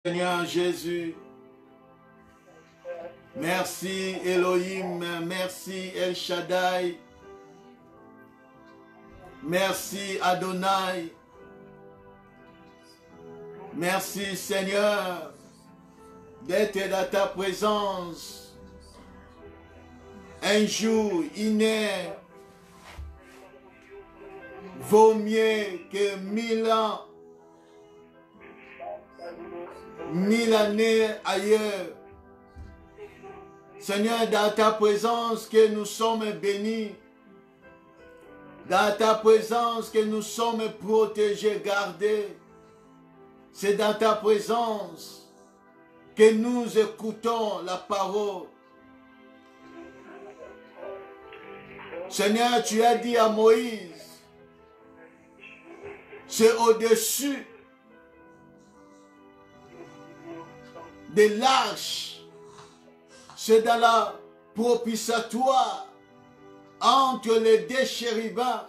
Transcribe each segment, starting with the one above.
Seigneur Jésus, merci Elohim, merci El Shaddai, merci Adonai, merci Seigneur d'être dans ta présence. Un jour inné vaut mieux que 1000 ans, 1000 années ailleurs. Seigneur, dans ta présence que nous sommes bénis, dans ta présence que nous sommes protégés, gardés. C'est dans ta présence que nous écoutons la parole. Seigneur, tu as dit à Moïse, c'est au-dessus de l'arche, c'est dans la propitiatoire entre les deux chérubins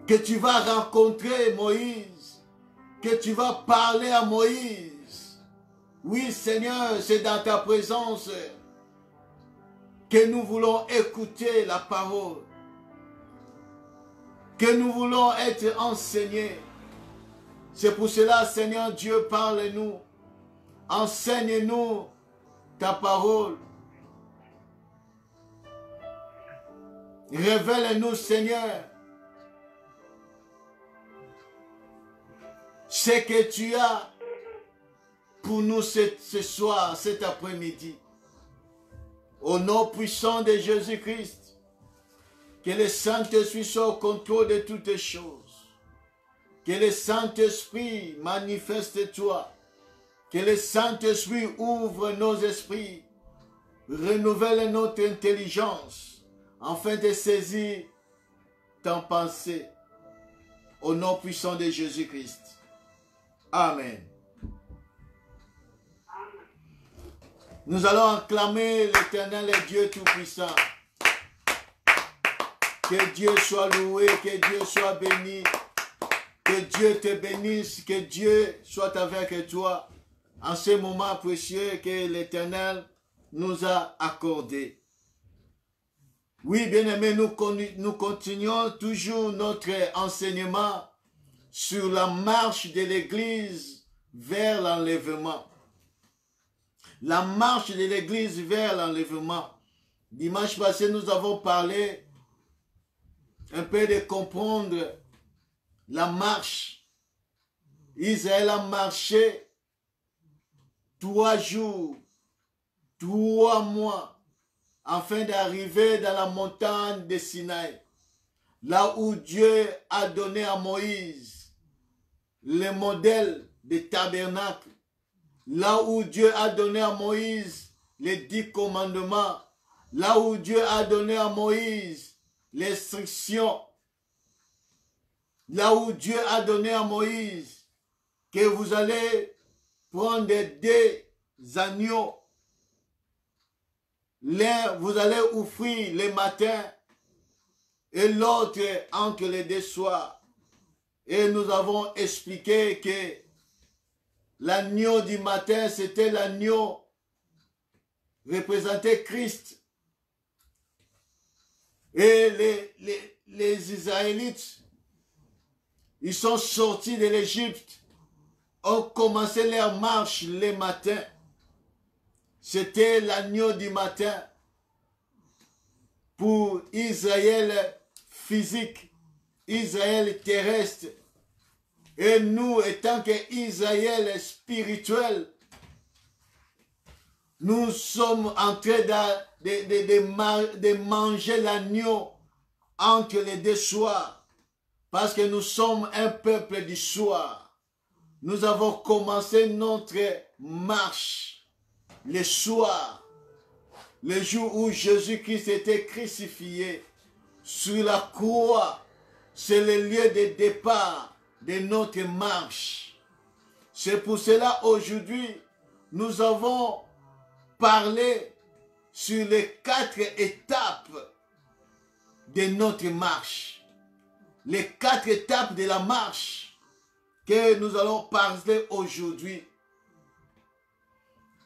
que tu vas rencontrer Moïse, que tu vas parler à Moïse. Oui Seigneur, c'est dans ta présence que nous voulons écouter la parole, que nous voulons être enseignés. C'est pour cela, Seigneur Dieu, parle-nous, enseigne-nous ta parole. Révèle-nous, Seigneur, ce que tu as pour nous ce soir, cet après-midi. Au nom puissant de Jésus-Christ, que le Saint-Esprit soit au contrôle de toutes choses. Que le Saint-Esprit manifeste-toi. Que le Saint-Esprit ouvre nos esprits. Renouvelle notre intelligence afin de saisir ta pensée. Au nom puissant de Jésus-Christ. Amen. Nous allons acclamer l'Éternel et Dieu Tout-Puissant. Que Dieu soit loué, que Dieu soit béni. Que Dieu te bénisse, que Dieu soit avec toi en ce moment précieux que l'Éternel nous a accordé. Oui, bien-aimés, nous continuons toujours notre enseignement sur la marche de l'Église vers l'enlèvement. La marche de l'Église vers l'enlèvement. Dimanche passé, nous avons parlé un peu de comprendre la marche. Israël a marché 3 jours, 3 mois, afin d'arriver dans la montagne de Sinaï, là où Dieu a donné à Moïse le modèle des tabernacles, là où Dieu a donné à Moïse les 10 commandements, là où Dieu a donné à Moïse l'instruction, là où Dieu a donné à Moïse que vous allez prendre des agneaux. L'un, vous allez offrir le matin et l'autre entre les 2 soirs. Et nous avons expliqué que l'agneau du matin, c'était l'agneau représentait Christ. Et les Israélites, ils sont sortis de l'Égypte, ont commencé leur marche le matin. C'était l'agneau du matin pour Israël physique, Israël terrestre. Et nous, étant qu'Israël spirituel, nous sommes en train de manger l'agneau entre les 2 soirs. Parce que nous sommes un peuple du soir. Nous avons commencé notre marche le soir. Le jour où Jésus-Christ était crucifié sur la croix. C'est le lieu de départ de notre marche. C'est pour cela aujourd'hui, nous avons parlé sur les 4 étapes de notre marche. Les 4 étapes de la marche. que nous allons parler aujourd'hui.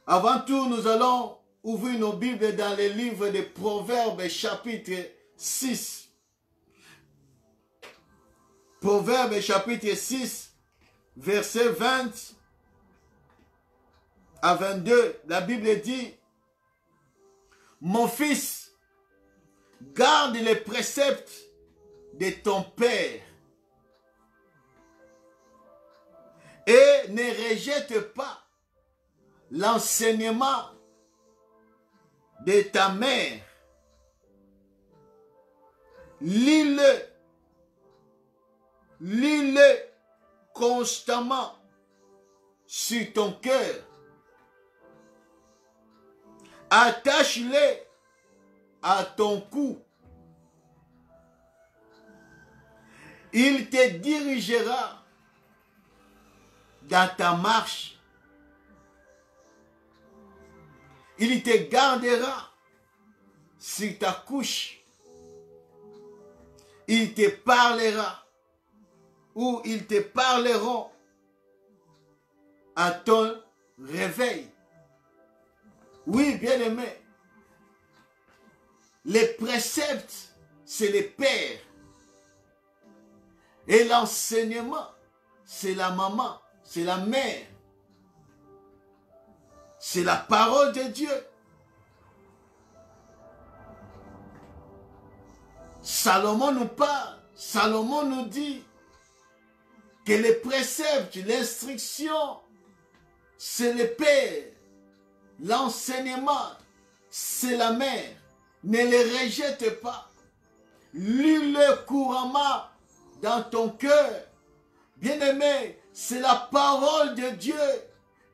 Avant tout, nous allons ouvrir nos Bibles dans les livres de Proverbes, chapitre 6. Proverbes, chapitre 6, versets 20 à 22. La Bible dit: mon fils, garde les préceptes de ton père et ne rejette pas l'enseignement de ta mère. Lis-le constamment sur ton cœur. Attache-le à ton cou. Il te dirigera dans ta marche. Il te gardera sur ta couche. Il te parlera ou ils te parleront à ton réveil. Oui, bien-aimé, les préceptes, c'est les pères. Et l'enseignement, c'est la maman, c'est la mère. C'est la parole de Dieu. Salomon nous parle, Salomon nous dit que les préceptes, l'instruction, c'est le père. L'enseignement, c'est la mère. Ne les rejette pas. Lis-le couramment dans ton cœur. Bien-aimé, c'est la parole de Dieu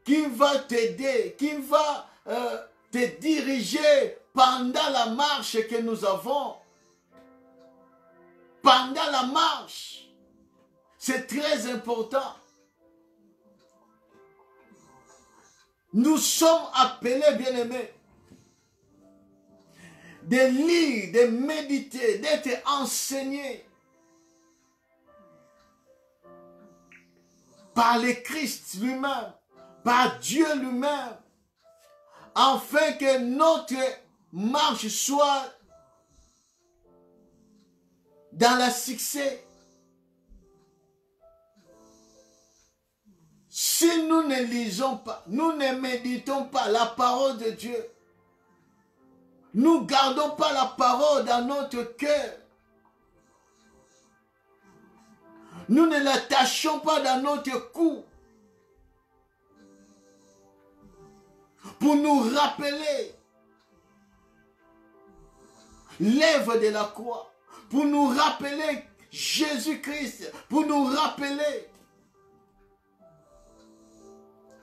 qui va t'aider, qui va te diriger pendant la marche que nous avons. Pendant la marche, c'est très important. Nous sommes appelés, bien-aimés, de lire, de méditer, d'être enseignés par le Christ lui-même, par Dieu lui-même, afin que notre marche soit dans le succès. Si nous ne lisons pas, nous ne méditons pas la parole de Dieu, nous ne gardons pas la parole dans notre cœur, nous ne l'attachons pas dans notre cou pour nous rappeler l'œuvre de la croix, pour nous rappeler Jésus-Christ, pour nous rappeler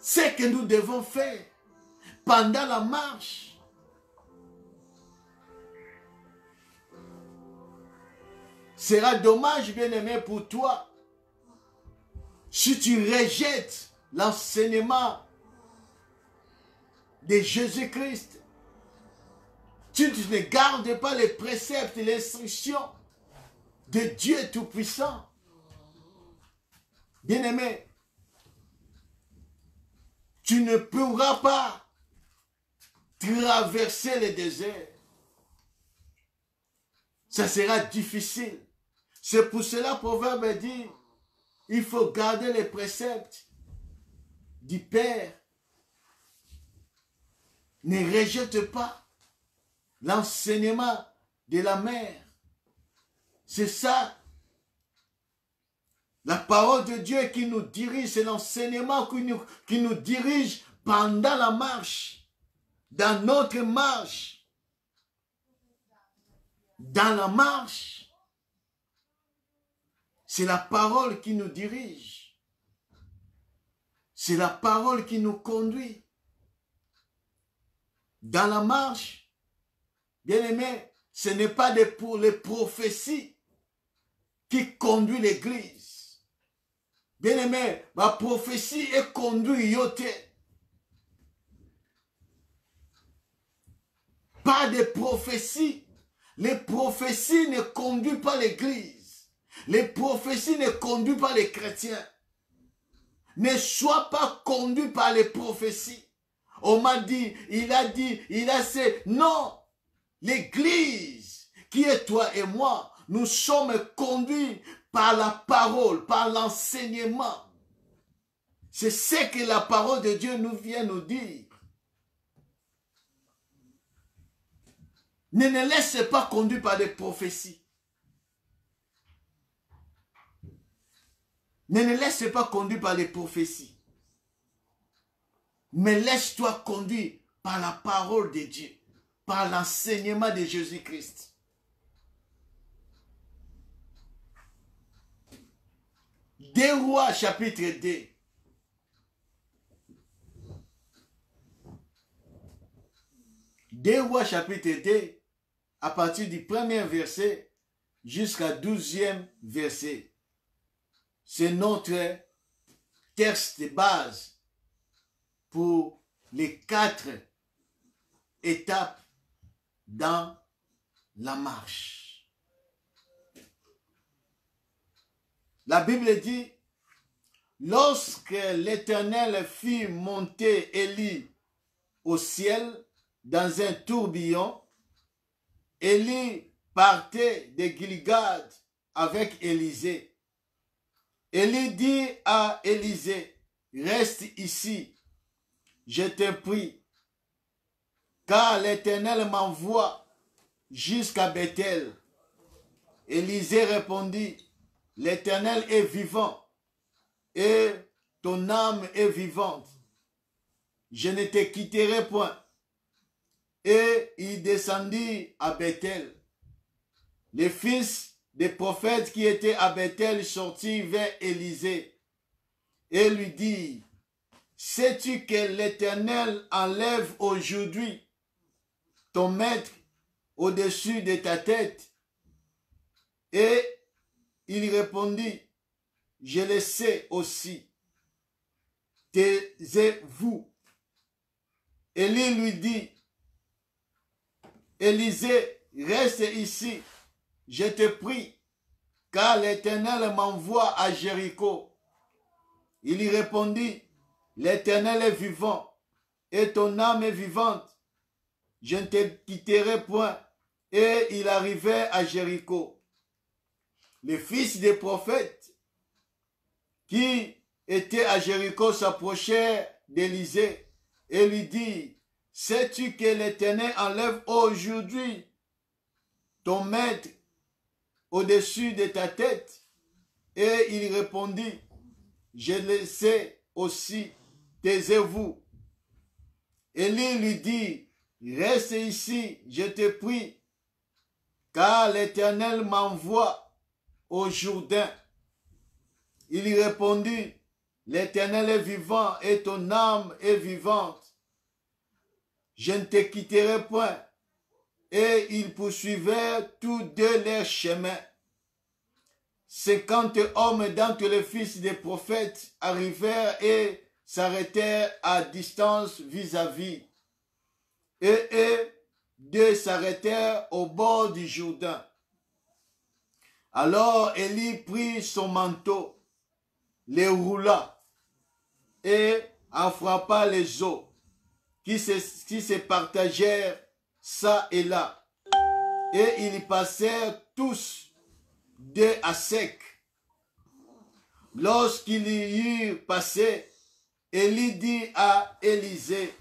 ce que nous devons faire pendant la marche. Sera dommage, bien-aimé, pour toi si tu rejettes l'enseignement de Jésus-Christ. Tu ne gardes pas les préceptes et l'instruction de Dieu Tout-Puissant. Bien-aimé, tu ne pourras pas traverser le désert. Ça sera difficile. C'est pour cela que le Proverbe dit, il faut garder les préceptes du Père. Ne rejette pas l'enseignement de la mère. C'est ça. La parole de Dieu qui nous dirige, c'est l'enseignement qui nous dirige pendant la marche, dans notre marche. Dans la marche, c'est la parole qui nous dirige. C'est la parole qui nous conduit. Dans la marche, bien aimé, ce n'est pas pour les prophéties qui conduisent l'Église. Bien aimé, ma prophétie est conduite yoté. Pas de prophéties. Les prophéties ne conduisent pas l'Église. Les prophéties ne conduisent pas les chrétiens. Ne sois pas conduit par les prophéties. On m'a dit, il a fait. Non, l'Église, qui est toi et moi, nous sommes conduits par la parole, par l'enseignement. C'est ce que la parole de Dieu nous vient nous dire. Ne laisse pas conduire par des prophéties. Ne laisse pas conduire par les prophéties. Mais laisse-toi conduire par la parole de Dieu, par l'enseignement de Jésus-Christ. Deux Rois chapitre 2. Deux Rois chapitre 2, à partir du premier verset jusqu'à 12e verset. C'est notre texte de base pour les 4 étapes dans la marche. La Bible dit, lorsque l'Éternel fit monter Élie au ciel dans un tourbillon, Élie partait de Gilgad avec Élisée. Élie dit à Élisée, reste ici, je te prie, car l'Éternel m'envoie jusqu'à Bethel. Élisée répondit, l'Éternel est vivant et ton âme est vivante. Je ne te quitterai point. Et il descendit à Bethel. Les fils des prophètes qui étaient à Bethel sortirent vers Élisée et lui dirent, sais-tu que l'Éternel enlève aujourd'hui ton maître au-dessus de ta tête? Et il répondit, je le sais aussi. Taisez-vous. Élie lui dit, Élisée, reste ici, je te prie, car l'Éternel m'envoie à Jéricho. Il lui répondit, l'Éternel est vivant, et ton âme est vivante. Je ne te quitterai point. Et il arrivait à Jéricho. Les fils des prophètes qui étaient à Jéricho s'approchèrent d'Élisée et lui dirent, sais-tu que l'Éternel enlève aujourd'hui ton maître au-dessus de ta tête? Et il répondit, je le sais aussi, taisez-vous. Élie lui dit, reste ici, je te prie, car l'Éternel m'envoie au Jourdain. Il lui répondit, l'Éternel est vivant et ton âme est vivante. Je ne te quitterai point. Et ils poursuivaient tous deux leur chemin. 50 hommes d'entre les fils des prophètes arrivèrent et s'arrêtèrent à distance vis-à-vis. Et deux s'arrêtèrent au bord du Jourdain. Alors Élie prit son manteau, les roula et en frappa les eaux qui se partagèrent ça et là. Et ils passèrent tous deux à sec. Lorsqu'ils y eurent passé, Élie dit à Élisée,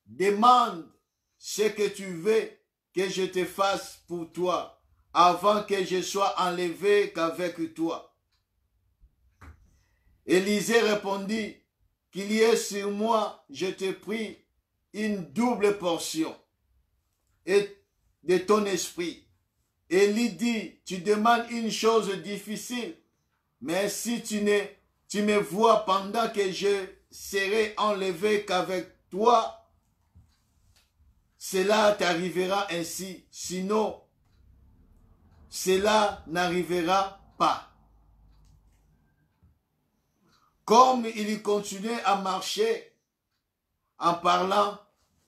demande ce que tu veux que je te fasse pour toi, avant que je sois enlevé qu'avec toi. Élisée répondit, qu'il y ait sur moi, je te prie, une double portion et de ton esprit. Élie dit, tu demandes une chose difficile, mais si tu me vois pendant que je serai enlevé qu'avec toi, cela t'arrivera ainsi, sinon cela n'arrivera pas. Comme il continuait à marcher en parlant,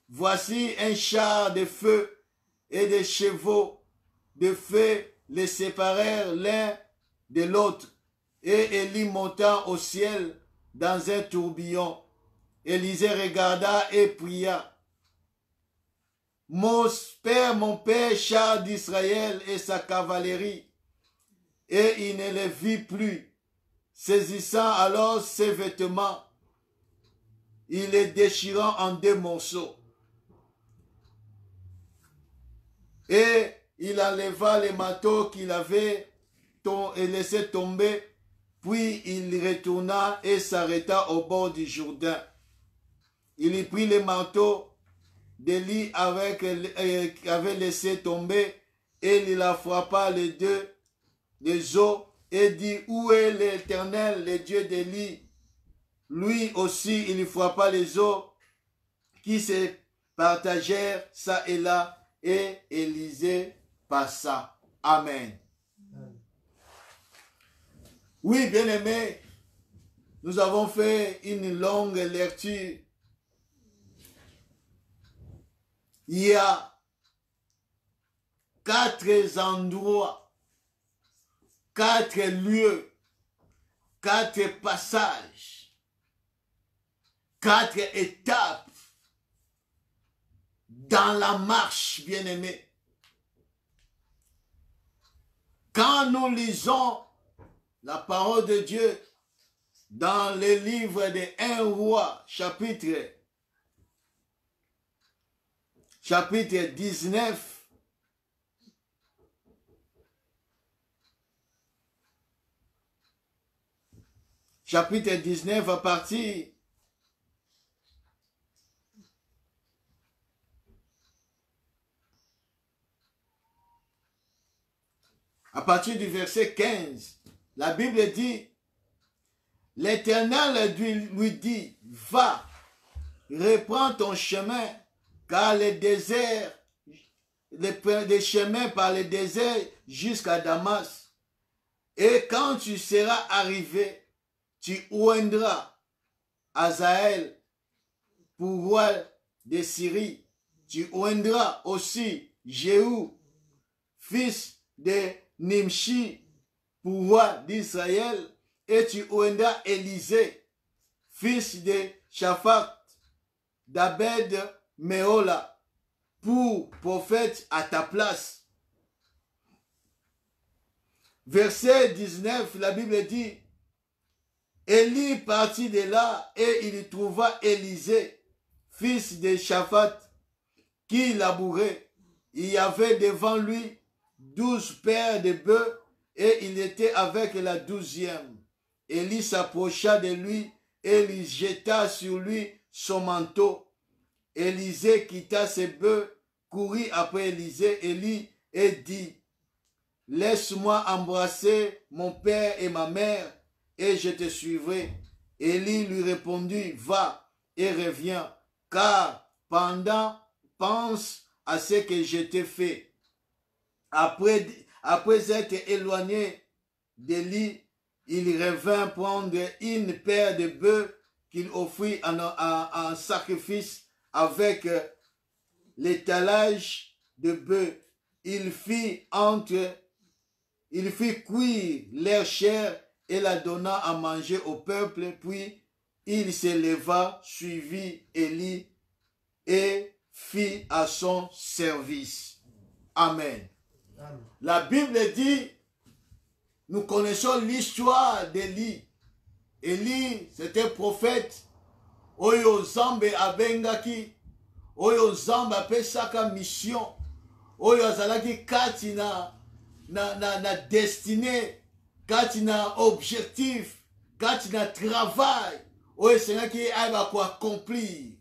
voici un char de feu et des chevaux de feu les séparèrent l'un de l'autre. Et Élie monta au ciel dans un tourbillon. Élisée regarda et pria. Mon père, char d'Israël et sa cavalerie. Et il ne les vit plus. Saisissant alors ses vêtements, il les déchirant en 2 morceaux. Et il enleva les manteaux qu'il avait laissé tomber, puis il retourna et s'arrêta au bord du Jourdain. Il y prit les manteaux d'Élie avait laissé tomber, et il la frappa les os, et dit, où est l'Éternel, le Dieu d'Élie? Lui aussi, il frappa les os, qui se partagèrent ça et là, et Élisée passa. Amen. Oui, bien-aimés, nous avons fait une longue lecture. Il y a 4 endroits, 4 lieux, 4 passages, 4 étapes dans la marche, bien-aimés. Quand nous lisons la parole de Dieu dans le livre de 1 roi, chapitre 19, chapitre 19 à partir du verset 15, la Bible dit, l'Éternel lui dit, va, reprends ton chemin, car les chemins par le désert jusqu'à Damas. Et quand tu seras arrivé, tu oindras Hazaël pour roi de Syrie. Tu oindras aussi Jéhu, fils de Nimshi, pour roi d'Israël. Et tu oindras Élisée, fils de Shaphat, d'Abed Meola, pour prophète à ta place. Verset 19, la Bible dit, Élie partit de là et il trouva Élisée, fils de Shaphat, qui labourait. Il y avait devant lui 12 paires de bœufs et il était avec la 12e. Élie s'approcha de lui et il jeta sur lui son manteau. Élisée quitta ses bœufs, courut après Élie et dit, laisse-moi embrasser mon père et ma mère, et je te suivrai. Élie lui répondit, va et reviens, car pense à ce que je t'ai fait. Après être éloigné d'Élie, il revint prendre une paire de bœufs qu'il offrit en sacrifice avec l'étalage de bœufs. Il fit cuire leur chair et la donna à manger au peuple, puis il se leva, suivit Élie et fit à son service. Amen. Amen. La Bible dit, nous connaissons l'histoire d'Élie. Élie, c'était prophète. Oyo Zambe abengaki. Oyo Zambe apesaka mission. Oyo azalaki kati na destinée, kati na objectif, kati na travail. Oyo sengaki aiba ko accomplir.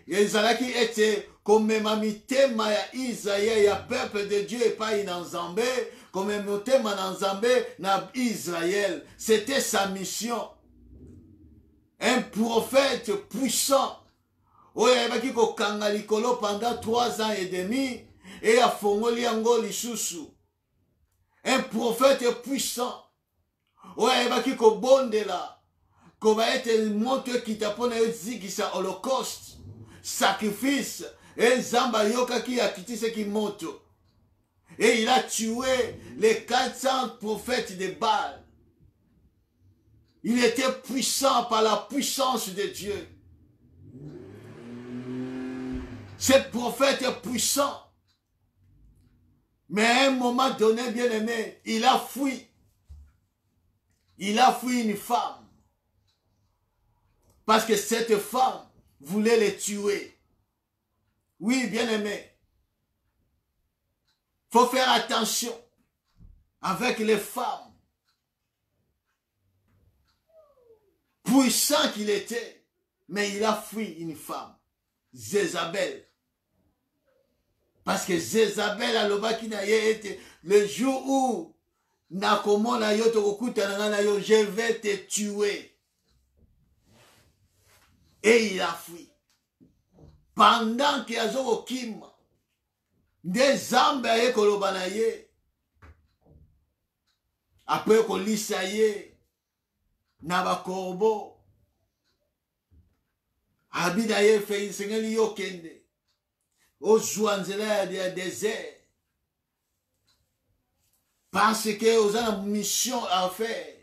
Ezalaki ete komema mitema ya Israël, ya peuple de Dieu epai na Nzambe, komema mitema na Nzambe na Israël. C'était sa mission. Un prophète puissant. Oyo ayebaki kokanga likolo pendant 3 ans et demi et afongoli yango lisusu. Un prophète puissant. Oyo ayebaki kobondela koba ete moto ekita mpona ezikisa holocauste, sacrifice, et Nzamba yokaki akitiseki moto. Et il a tué les 400 prophètes de Baal. Il était puissant par la puissance de Dieu. Ce prophète est puissant. Mais à un moment donné, bien aimé, il a fui. Il a fui une femme. Parce que cette femme voulait le tuer. Oui, bien aimé. Il faut faire attention avec les femmes. Puissant qu'il était, mais il a fui une femme. Jézabel. Parce que Jézabel a l'obaki na ye été le jour où nakomona yo tokokuta na yo, je vais te tuer. Et il a fui. Pendant qu'il y a zo kim des âmes ye koloba na ye. Après kolisa ye na ba korbo. Abida ye fe sengeli yo kende. Ozouanzela ya désert. Parce que vous avez une mission à faire.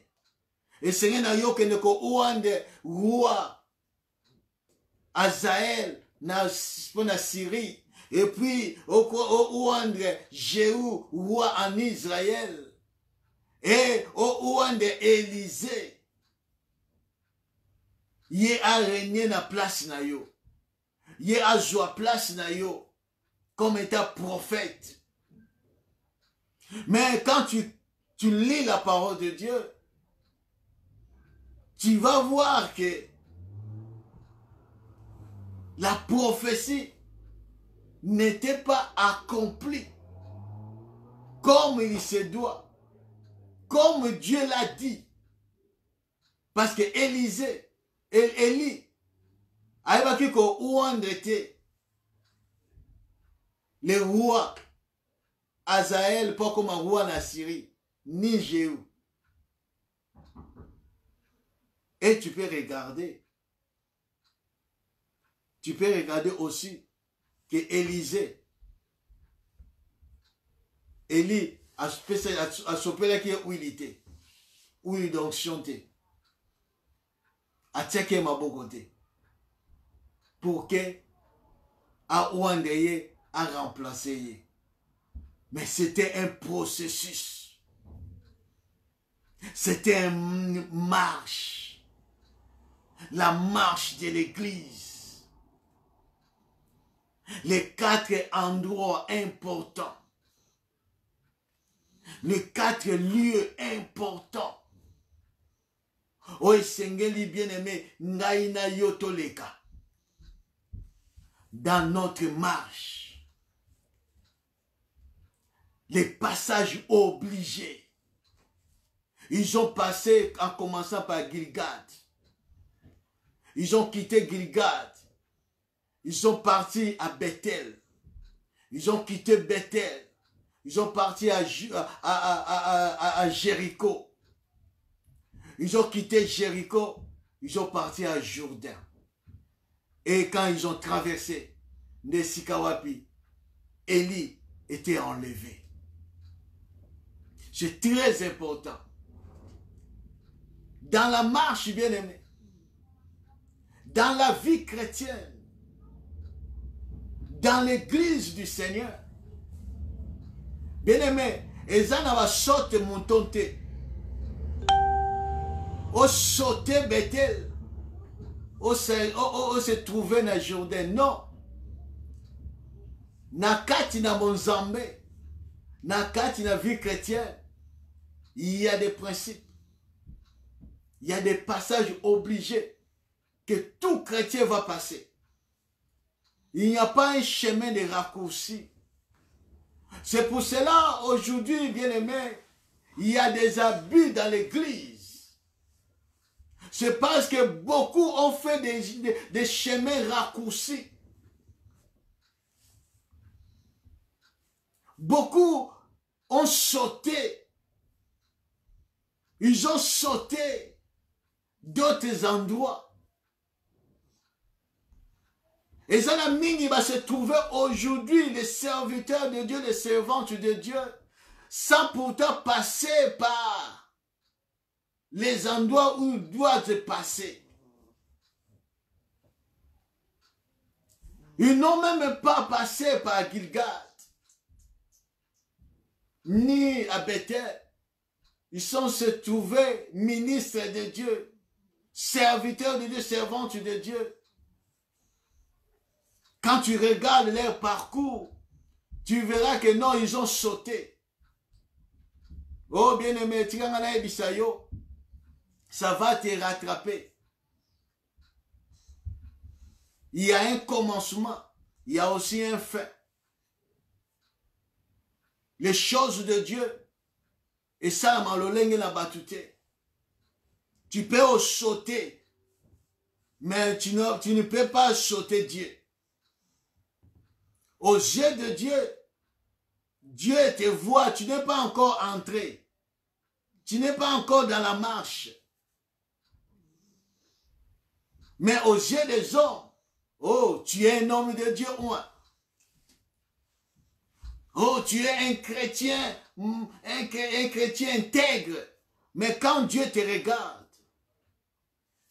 Et Seigneur n'a yo kende ko ouande roi Azaël na Syrie. Et puis ouande Jéhu roi en Israël. Et ouande Élisée. Yé a régné na place na yo. Yé a joua place na yo. Comme étant prophète. Mais quand tu lis la parole de Dieu, tu vas voir que la prophétie n'était pas accomplie comme il se doit, comme Dieu l'a dit. Parce que Élie, aïbaki ko ouande était le roi Azaël, pas comme un roi en Syrie, ni Jéhu. Et tu peux regarder aussi que Élisée, Élie a chopé qui où il était, où il donc chanté, a tchecké ma bogoté, pour que a ouandeye a remplacé. Mais c'était un processus. C'était une marche. La marche de l'église. Les 4 endroits importants. Les 4 lieux importants. Oh, Sengeli bien-aimé, Naina Yotoleka. Dans notre marche. Les passages obligés. Ils ont passé en commençant par Gilgad. Ils ont quitté Gilgad. Ils sont partis à Bethel. Ils ont quitté Bethel. Ils sont partis à Jéricho. Ils ont quitté Jéricho. Ils sont partis à Jourdain. Et quand ils ont traversé Nesikawapi, Élie était enlevé. C'est très important. Dans la marche, bien-aimé, dans la vie chrétienne, dans l'église du Seigneur, bien-aimé, Ezana va sauter mon tonté. Au sauter Bethel, au se trouver dans Jourdain. Non. Nakati na Monzambe, nakati na vie chrétienne, il y a des principes. Il y a des passages obligés que tout chrétien va passer. Il n'y a pas un chemin de raccourci. C'est pour cela, aujourd'hui, bien-aimé, il y a des abus dans l'église. C'est parce que beaucoup ont fait des chemins raccourcis. Beaucoup ont sauté. Ils ont sauté d'autres endroits. Et Zanamingi va se trouver aujourd'hui les serviteurs de Dieu, les servantes de Dieu, sans pourtant passer par les endroits où il doit se passer. Ils n'ont même pas passé par Gilgal, ni à Bethel. Ils sont se trouvés ministres de Dieu, serviteurs de Dieu, servantes de Dieu. Quand tu regardes leur parcours, tu verras que non, ils ont sauté. Oh bien-aimé, ça va te rattraper. Il y a un commencement, il y a aussi un fin. Les choses de Dieu, et ça, tu peux sauter, mais tu ne peux pas sauter Dieu. Aux yeux de Dieu, Dieu te voit, tu n'es pas encore entré. Tu n'es pas encore dans la marche. Mais aux yeux des hommes, oh, tu es un homme de Dieu, moi. Oh, tu es un chrétien intègre. Mais quand Dieu te regarde,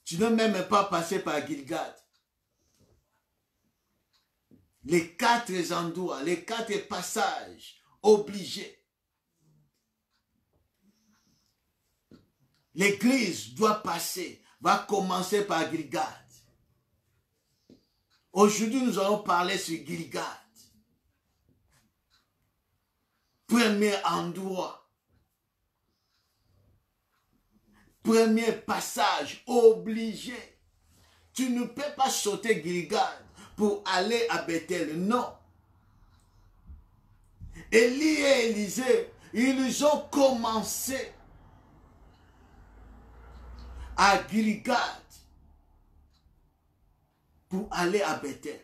tu ne même pas passer par Gilgal. Les 4 endroits, les 4 passages obligés. L'église doit passer, va commencer par Gilgal. Aujourd'hui, nous allons parler sur Gilgal. Premier endroit. Premier passage obligé. Tu ne peux pas sauter Gilgal pour aller à Bethel. Non. Élie et Élisée, ils ont commencé à Gilgal pour aller à Bethel.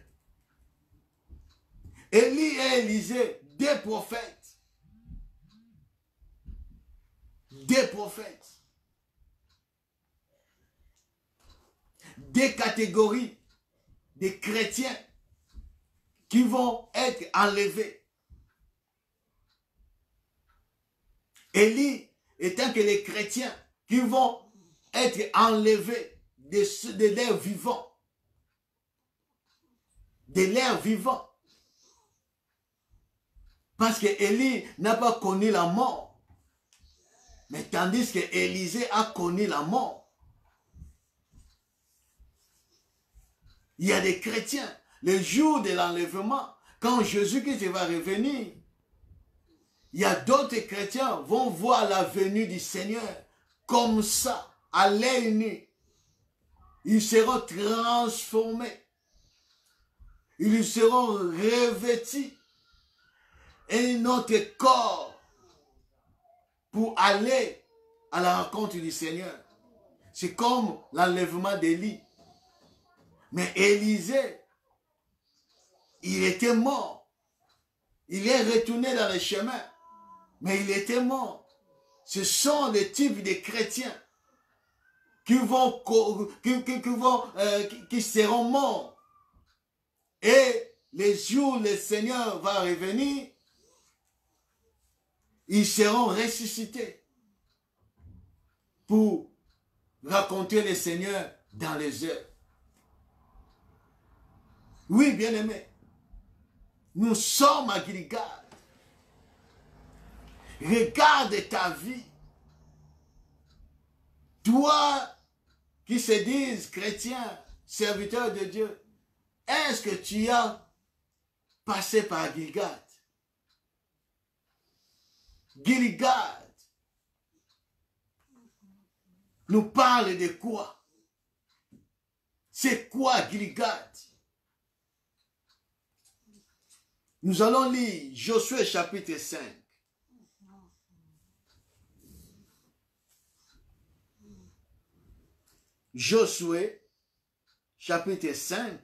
Élie et Élisée, des prophètes. Des prophètes. Des catégories de chrétiens qui vont être enlevés. Élie étant que les chrétiens qui vont être enlevés de l'air vivant. De l'air vivant. Parce que Élie n'a pas connu la mort. Mais tandis que Élisée a connu la mort. Il y a des chrétiens, le jour de l'enlèvement, quand Jésus-Christ va revenir, il y a d'autres chrétiens qui vont voir la venue du Seigneur comme ça, à l'œil nu. Ils seront transformés. Ils seront revêtus un autre corps pour aller à la rencontre du Seigneur. C'est comme l'enlèvement d'Élie. Mais Élisée, il était mort. Il est retourné dans le chemin. Mais il était mort. Ce sont les types de chrétiens qui seront morts. Et les jours où le Seigneur va revenir, ils seront ressuscités pour raconter le Seigneur dans les heures. Oui, bien-aimés, nous sommes à Gilgal. Regarde ta vie. Toi qui se dis chrétien, serviteur de Dieu, est-ce que tu as passé par Gilgal? Gilgal nous parle de quoi? C'est quoi Gilgal? Nous allons lire Josué chapitre 5. Josué chapitre 5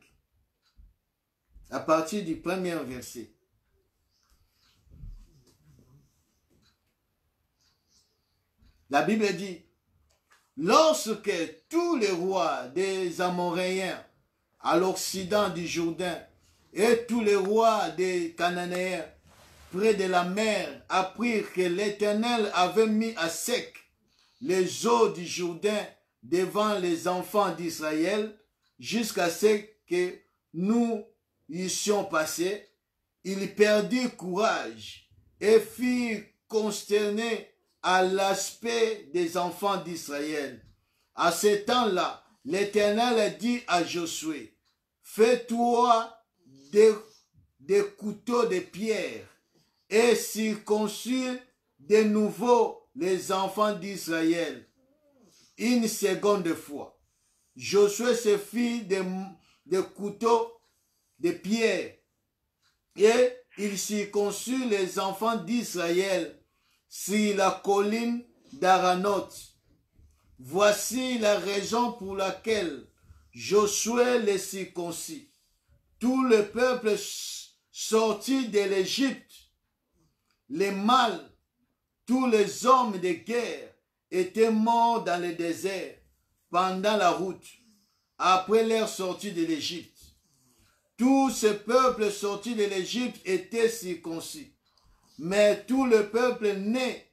à partir du premier verset. La Bible dit, lorsque tous les rois des Amoréens à l'occident du Jourdain et tous les rois des Cananéens près de la mer apprirent que l'Éternel avait mis à sec les eaux du Jourdain devant les enfants d'Israël jusqu'à ce que nous eussions passé, ils perdirent courage et furent consternés à l'aspect des enfants d'Israël. À ce temps-là, l'Éternel dit à Josué, fais-toi des couteaux de pierre et circoncis de nouveau les enfants d'Israël. Une seconde fois, Josué se fit des couteaux de pierre et il circoncit les enfants d'Israël sur la colline d'Aranoth. Voici la raison pour laquelle Josué les circoncit. Tout le peuple sorti de l'Égypte, les mâles, tous les hommes de guerre étaient morts dans le désert pendant la route, après leur sortie de l'Égypte. Tout ce peuple sorti de l'Égypte était circoncis. Mais tout le peuple né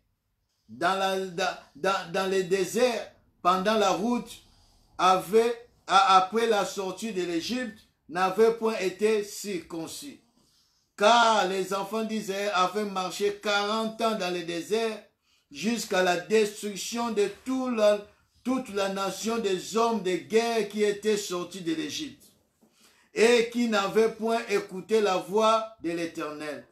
dans le désert pendant la route après la sortie de l'Égypte n'avait point été circoncis. Car les enfants d'Israël avaient marché 40 ans dans le désert jusqu'à la destruction de toute la nation des hommes de guerre qui étaient sortis de l'Égypte et qui n'avaient point écouté la voix de l'Éternel.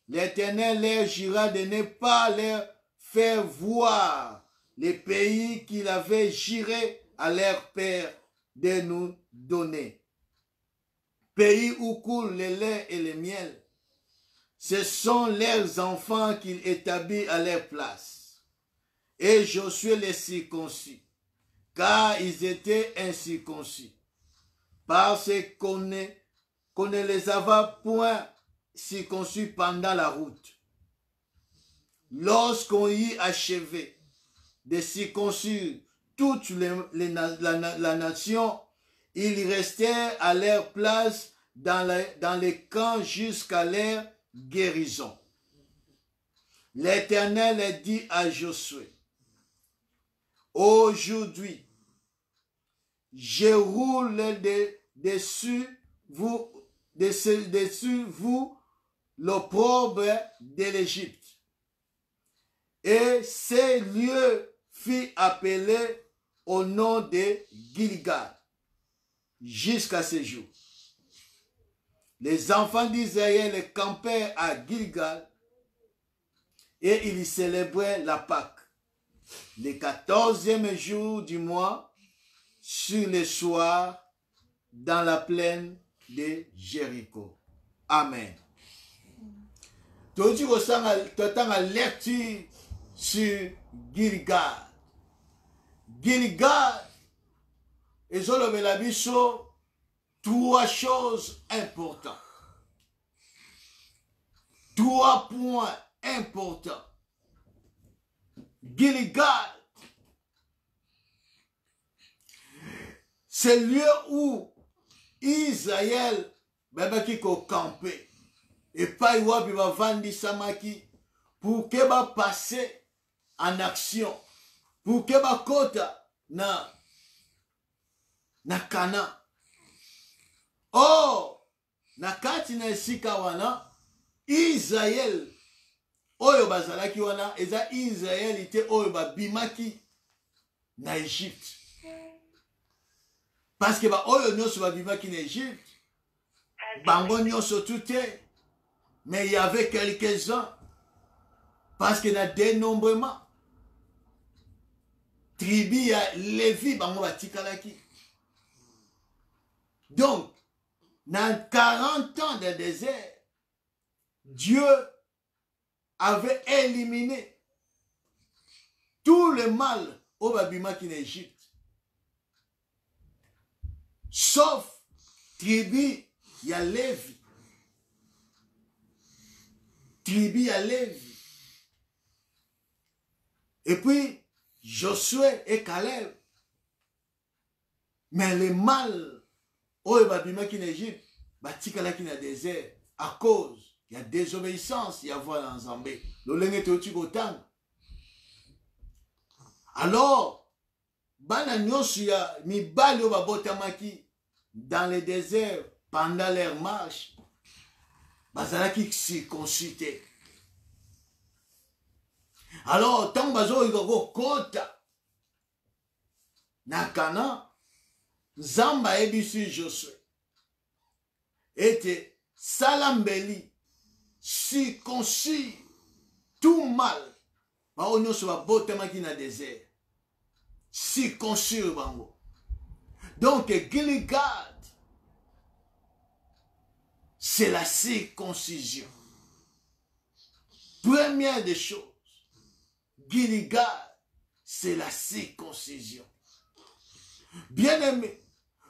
L'Éternel leur jura de ne pas leur faire voir les pays qu'il avait juré à leur père de nous donner. Pays où coule le lait et le miel. Ce sont leurs enfants qu'il établit à leur place. Et Josué les circoncis, car ils étaient incirconcis, parce qu'on ne les avait point circoncis pendant la route. Lorsqu'on y achevait de circoncire toute la nation, ils restèrent à leur place dans les camps jusqu'à leur guérison. L'Éternel dit à Josué, aujourd'hui, je roule dessus vous l'opprobre de l'Égypte. Et ces lieux furent appelés au nom de Gilgal jusqu'à ce jour. Les enfants d'Israël campèrent à Gilgal et ils célébraient la Pâque, le 14e jour du mois, sur le soir, dans la plaine de Jéricho. Amen. Tu as la lecture sur Gilgal. Gilgal, et je le la biso, 3 choses importantes. 3 points importants. Gilgal, c'est le lieu où Israël qui campé et pas y wapi va vendre samaki pour que va passer en action, pour que va kota na Kana. Oh, na kati na esika wana Israël oyo bazalaki wana eza Israël ite oyo babimaki na Égypte. Parce que ba oyo nyonso babimaki na Égypte, bango nyonso tout est, mais il y avait quelques-uns parce que na dénombrement tribu ya Lévi bango batikalaki. Donc dans 40 ans de désert, Dieu avait éliminé tout le mal au babimaki en Égypte, sauf tribu ya Lévi. Tribu ya Lévi. Et puis Josué et Caleb. Mais le mal oyo babimaki en Égypte batikalaki na désert à cause il y a désobéissance, il y a voix dans Zambé. Lolenge toti kotanga. Alors, bana nyonso ya mibali oyo babotamaki dans le désert pendant leur marche, bazalaki circoncis te. Alors, tant bazoyoka kokota na Canaan, Nzambe ayebisi Josué ete sala mbeli circoncis tout mal bao nyonso babotamaki na désert, circoncis bango. Donc Gilgal, c'est la circoncision. Première des choses, Gilgal, c'est la circoncision. Bien-aimé,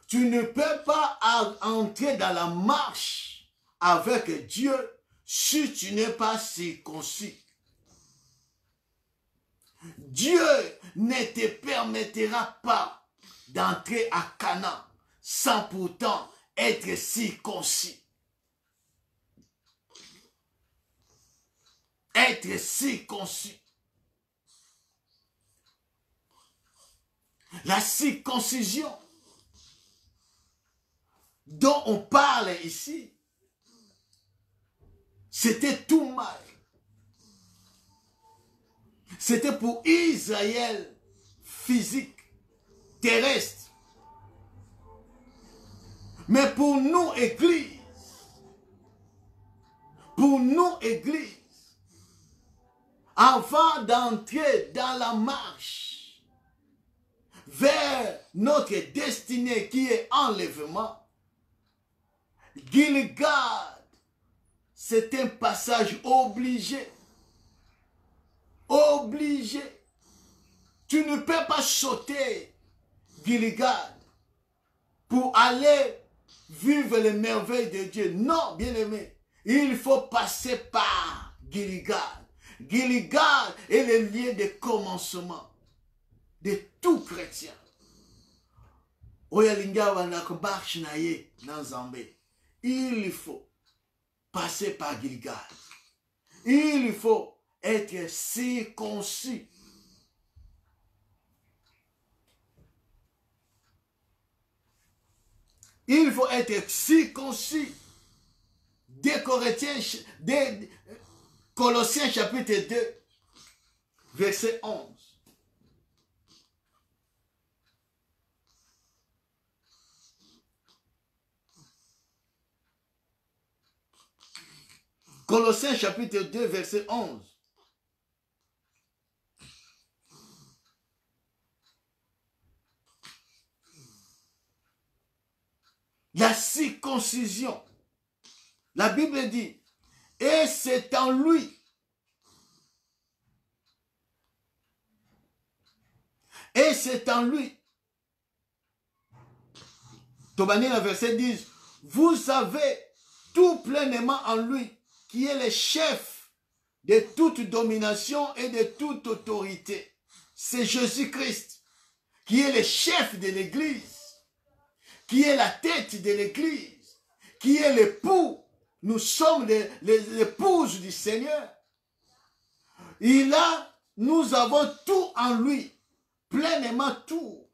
tu ne peux pas entrer dans la marche avec Dieu si tu n'es pas circoncis. Dieu ne te permettra pas d'entrer à Canaan sans pourtant être circoncis. Être circoncis. La circoncision dont on parle ici, c'était tout mal. C'était pour Israël physique, terrestre. Mais pour nous, Église, avant d'entrer dans la marche vers notre destinée qui est enlèvement, Gilgal, c'est un passage obligé. Obligé. Tu ne peux pas sauter Gilgal pour aller vivre les merveilles de Dieu. Non, bien-aimé, il faut passer par Gilgal. Gilgal est le lieu de commencement de tout chrétien. Il faut passer par Gilgal. Il faut être circoncis. Il faut être circoncis. Colossiens chapitre 2, verset 11. Colossiens chapitre 2, verset 11. La circoncision. La Bible dit, et c'est en lui. Et c'est en lui. Tobani, le verset 10. Vous avez tout pleinement en lui, qui est le chef de toute domination et de toute autorité. C'est Jésus-Christ, qui est le chef de l'Église, qui est la tête de l'Église, qui est l'époux. Nous sommes les épouses du Seigneur. Et là, nous avons tout en lui, pleinement tout.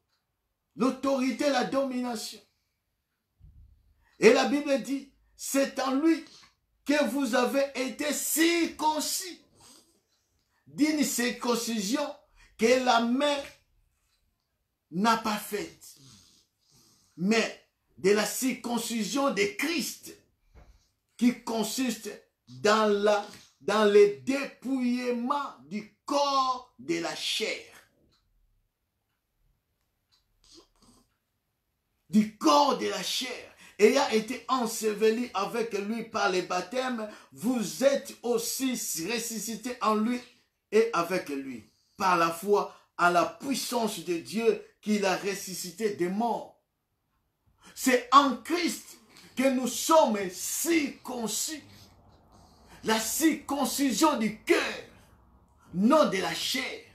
L'autorité, la domination. Et la Bible dit, c'est en lui que vous avez été circoncis. D'une circoncision que la main n'a pas faite, mais de la circoncision de Christ, qui consiste dans le dépouillement du corps de la chair. Du corps de la chair. Ayant été enseveli avec lui par le baptême, vous êtes aussi ressuscités en lui et avec lui, par la foi à la puissance de Dieu qui l'a ressuscité des morts. C'est en Christ que nous sommes circoncis. La circoncision du cœur, non de la chair.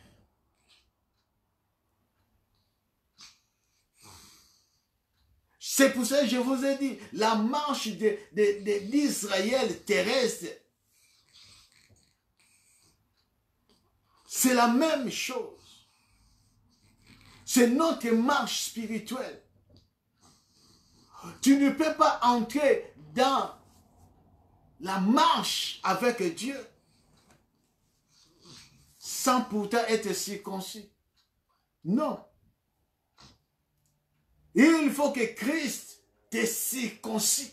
C'est pour ça que je vous ai dit, la marche d'Israël terrestre, c'est la même chose. C'est notre marche spirituelle. Tu ne peux pas entrer dans la marche avec Dieu sans pourtant être circoncis. Non. Il faut que Christ te circoncis.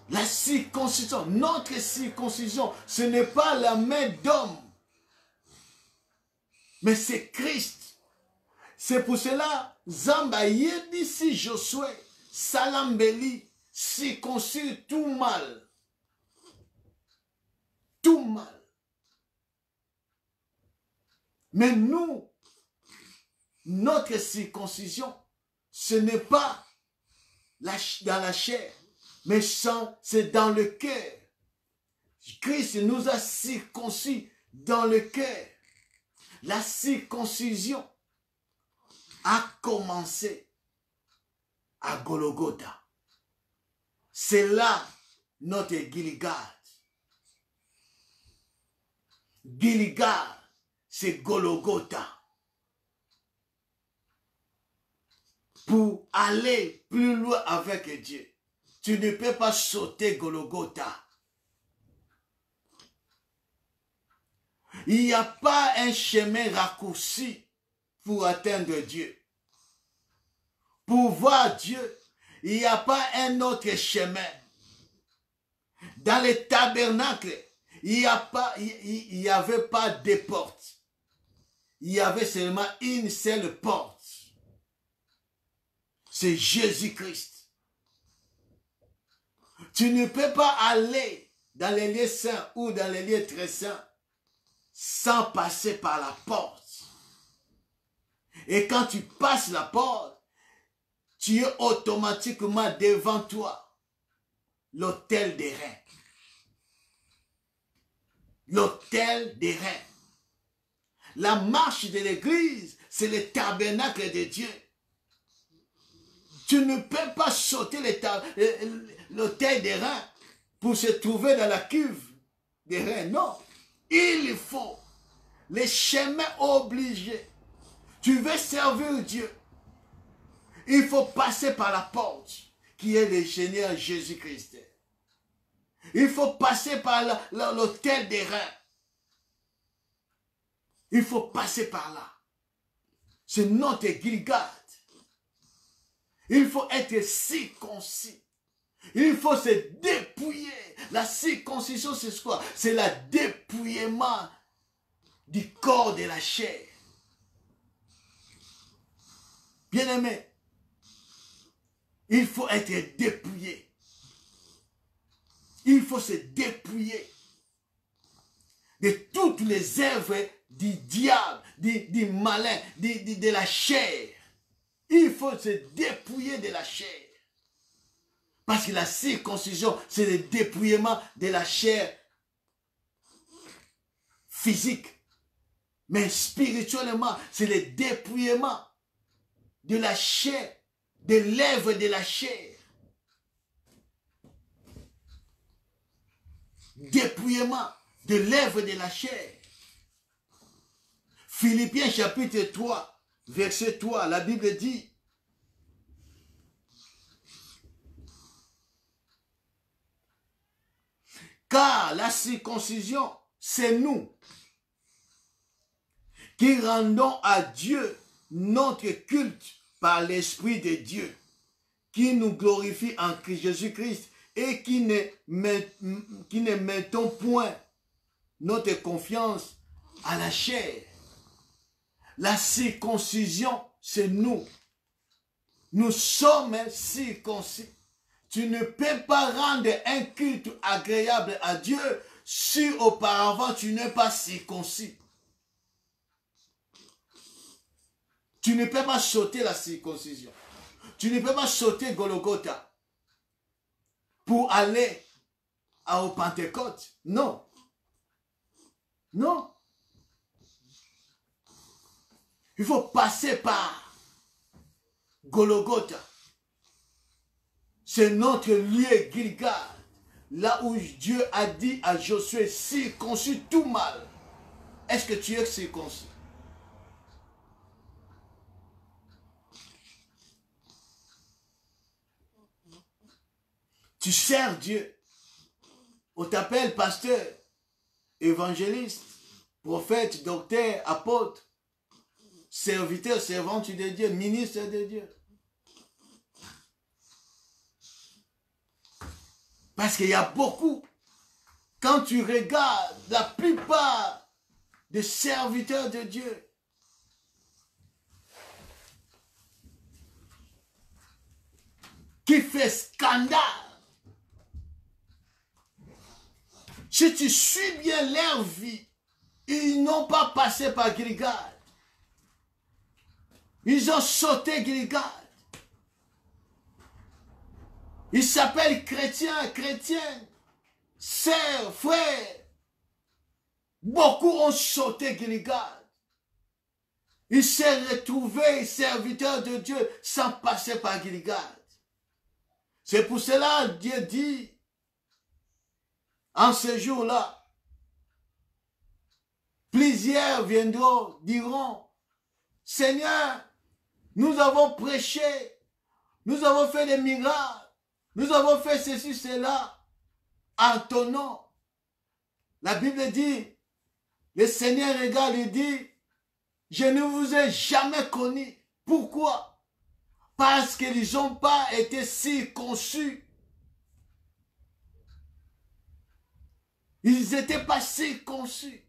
La circoncision, notre circoncision, ce n'est pas la main d'homme, mais c'est Christ. C'est pour cela, Zamba Yedisi Josué, Salambeli, circoncis tout mal. Tout mal. Mais nous, notre circoncision, ce n'est pas dans la chair, mais c'est dans le cœur. Christ nous a circoncis dans le cœur. La circoncision a commencé à Golgotha. C'est là notre Gilgal. Gilgal, c'est Golgotha. Pour aller plus loin avec Dieu, tu ne peux pas sauter Golgotha. Il n'y a pas un chemin raccourci pour atteindre Dieu. Pour voir Dieu, il n'y a pas un autre chemin. Dans les tabernacles, il n'y avait pas de portes. Il y avait seulement une seule porte. C'est Jésus-Christ. Tu ne peux pas aller dans les lieux saints ou dans les lieux très saints sans passer par la porte. Et quand tu passes la porte, tu es automatiquement devant toi l'autel des reins. L'autel des reins. La marche de l'église, c'est le tabernacle de Dieu. Tu ne peux pas sauter l'autel des reins pour se trouver dans la cuve des reins. Non. Il faut les chemins obligés. Tu veux servir Dieu. Il faut passer par la porte qui est le Seigneur Jésus-Christ. Il faut passer par l'autel des reins. Il faut passer par là. C'est notre Gilgal. Il faut être circoncis. Il faut se dépouiller. La circoncision, c'est quoi? C'est le dépouillement du corps de la chair. Bien-aimé, il faut être dépouillé. Il faut se dépouiller de toutes les œuvres du diable, du malin, de la chair. Il faut se dépouiller de la chair. Parce que la circoncision, c'est le dépouillement de la chair physique. Mais spirituellement, c'est le dépouillement de la chair, de l'œuvre de la chair. Dépouillement de l'œuvre de la chair. Philippiens chapitre 3. Verset 3, la Bible dit, car la circoncision, c'est nous qui rendons à Dieu notre culte par l'Esprit de Dieu, qui nous glorifie en Jésus-Christ et qui ne mettons point notre confiance à la chair. La circoncision, c'est nous. Nous sommes circoncis. Tu ne peux pas rendre un culte agréable à Dieu si auparavant tu n'es pas circoncis. Tu ne peux pas sauter la circoncision. Tu ne peux pas sauter Golgotha pour aller au Pentecôte. Non. Non. Il faut passer par Golgotha. C'est notre lieu Gilgal. Là où Dieu a dit à Josué, circoncis tout mal. Est-ce que tu es circoncis? Tu sers Dieu. On t'appelle pasteur, évangéliste, prophète, docteur, apôtre, serviteur, servante de Dieu, ministre de Dieu. Parce qu'il y a beaucoup. Quand tu regardes la plupart des serviteurs de Dieu, qui fait scandale. Si tu suis bien leur vie, ils n'ont pas passé par Gilgal. Ils ont sauté Gilgal. Ils s'appellent chrétiens, chrétiennes, sœurs, frères. Beaucoup ont sauté Gilgal. Ils s'est retrouvés serviteurs de Dieu sans passer par Gilgal. C'est pour cela que Dieu dit, en ce jour-là, plusieurs viendront, diront, Seigneur, nous avons prêché, nous avons fait des miracles, nous avons fait ceci, cela, en ton nom. La Bible dit, le Seigneur regarde et dit, je ne vous ai jamais connu. Pourquoi? Parce qu'ils n'ont pas été circoncis. Ils n'étaient pas circoncis.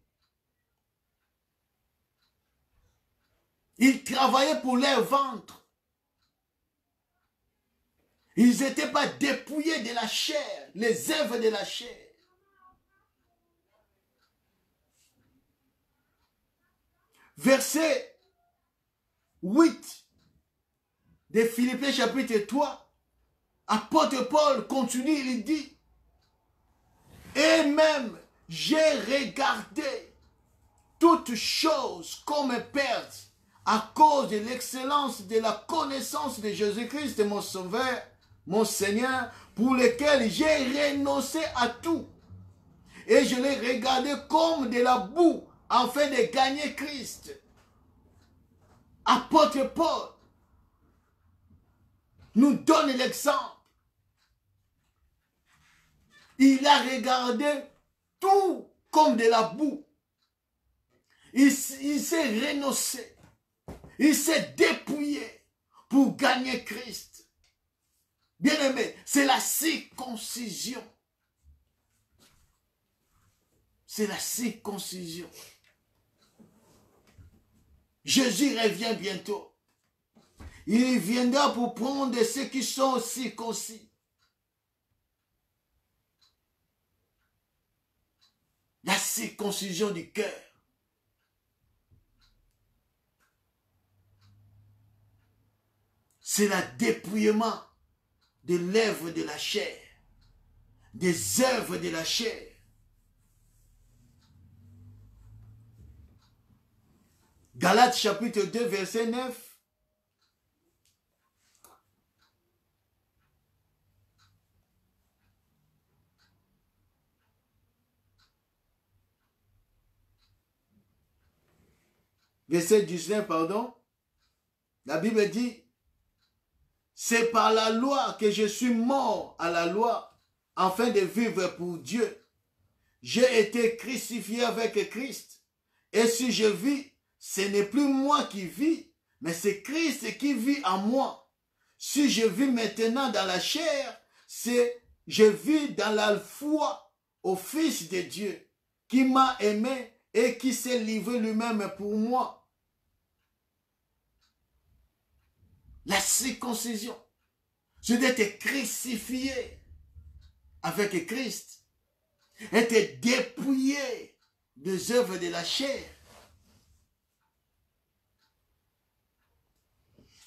Ils travaillaient pour leur ventre. Ils n'étaient pas dépouillés de la chair, les œuvres de la chair. Verset 8 de Philippiens chapitre 3, apôtre Paul continue, il dit, et même j'ai regardé toutes choses comme perte à cause de l'excellence de la connaissance de Jésus-Christ, mon Sauveur, mon Seigneur, pour lequel j'ai renoncé à tout. Et je l'ai regardé comme de la boue, afin de gagner Christ. Apôtre Paul nous donne l'exemple. Il a regardé tout comme de la boue. Il s'est renoncé. Il s'est dépouillé pour gagner Christ. Bien-aimé, c'est la circoncision. C'est la circoncision. Jésus revient bientôt. Il viendra pour prendre ceux qui sont circoncis. La circoncision du cœur. C'est le dépouillement de l'œuvre de la chair, des œuvres de la chair. Galates chapitre 2, verset 9. Verset 19, pardon. La Bible dit, c'est par la loi que je suis mort à la loi, afin de vivre pour Dieu. J'ai été crucifié avec Christ. Et si je vis, ce n'est plus moi qui vis, mais c'est Christ qui vit en moi. Si je vis maintenant dans la chair, je vis dans la foi au Fils de Dieu, qui m'a aimé et qui s'est livré lui-même pour moi. La circoncision, c'est d'être crucifié avec Christ, être dépouillé des œuvres de la chair.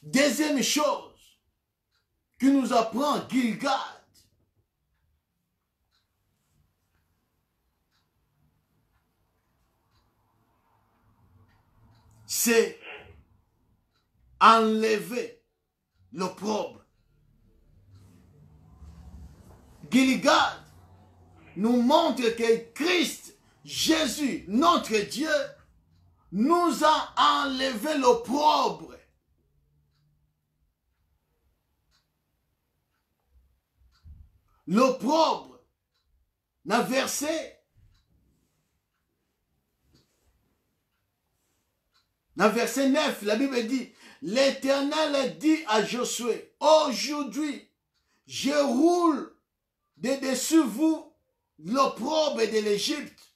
Deuxième chose que nous apprend Gilgal, c'est enlever l'opprobre. Gilgal nous montre que Christ, Jésus, notre Dieu, nous a enlevé l'opprobre. l'opprobre. Dans verset 9, la Bible dit, l'Éternel dit à Josué, aujourd'hui, je roule de dessus vous l'opprobre de l'Égypte.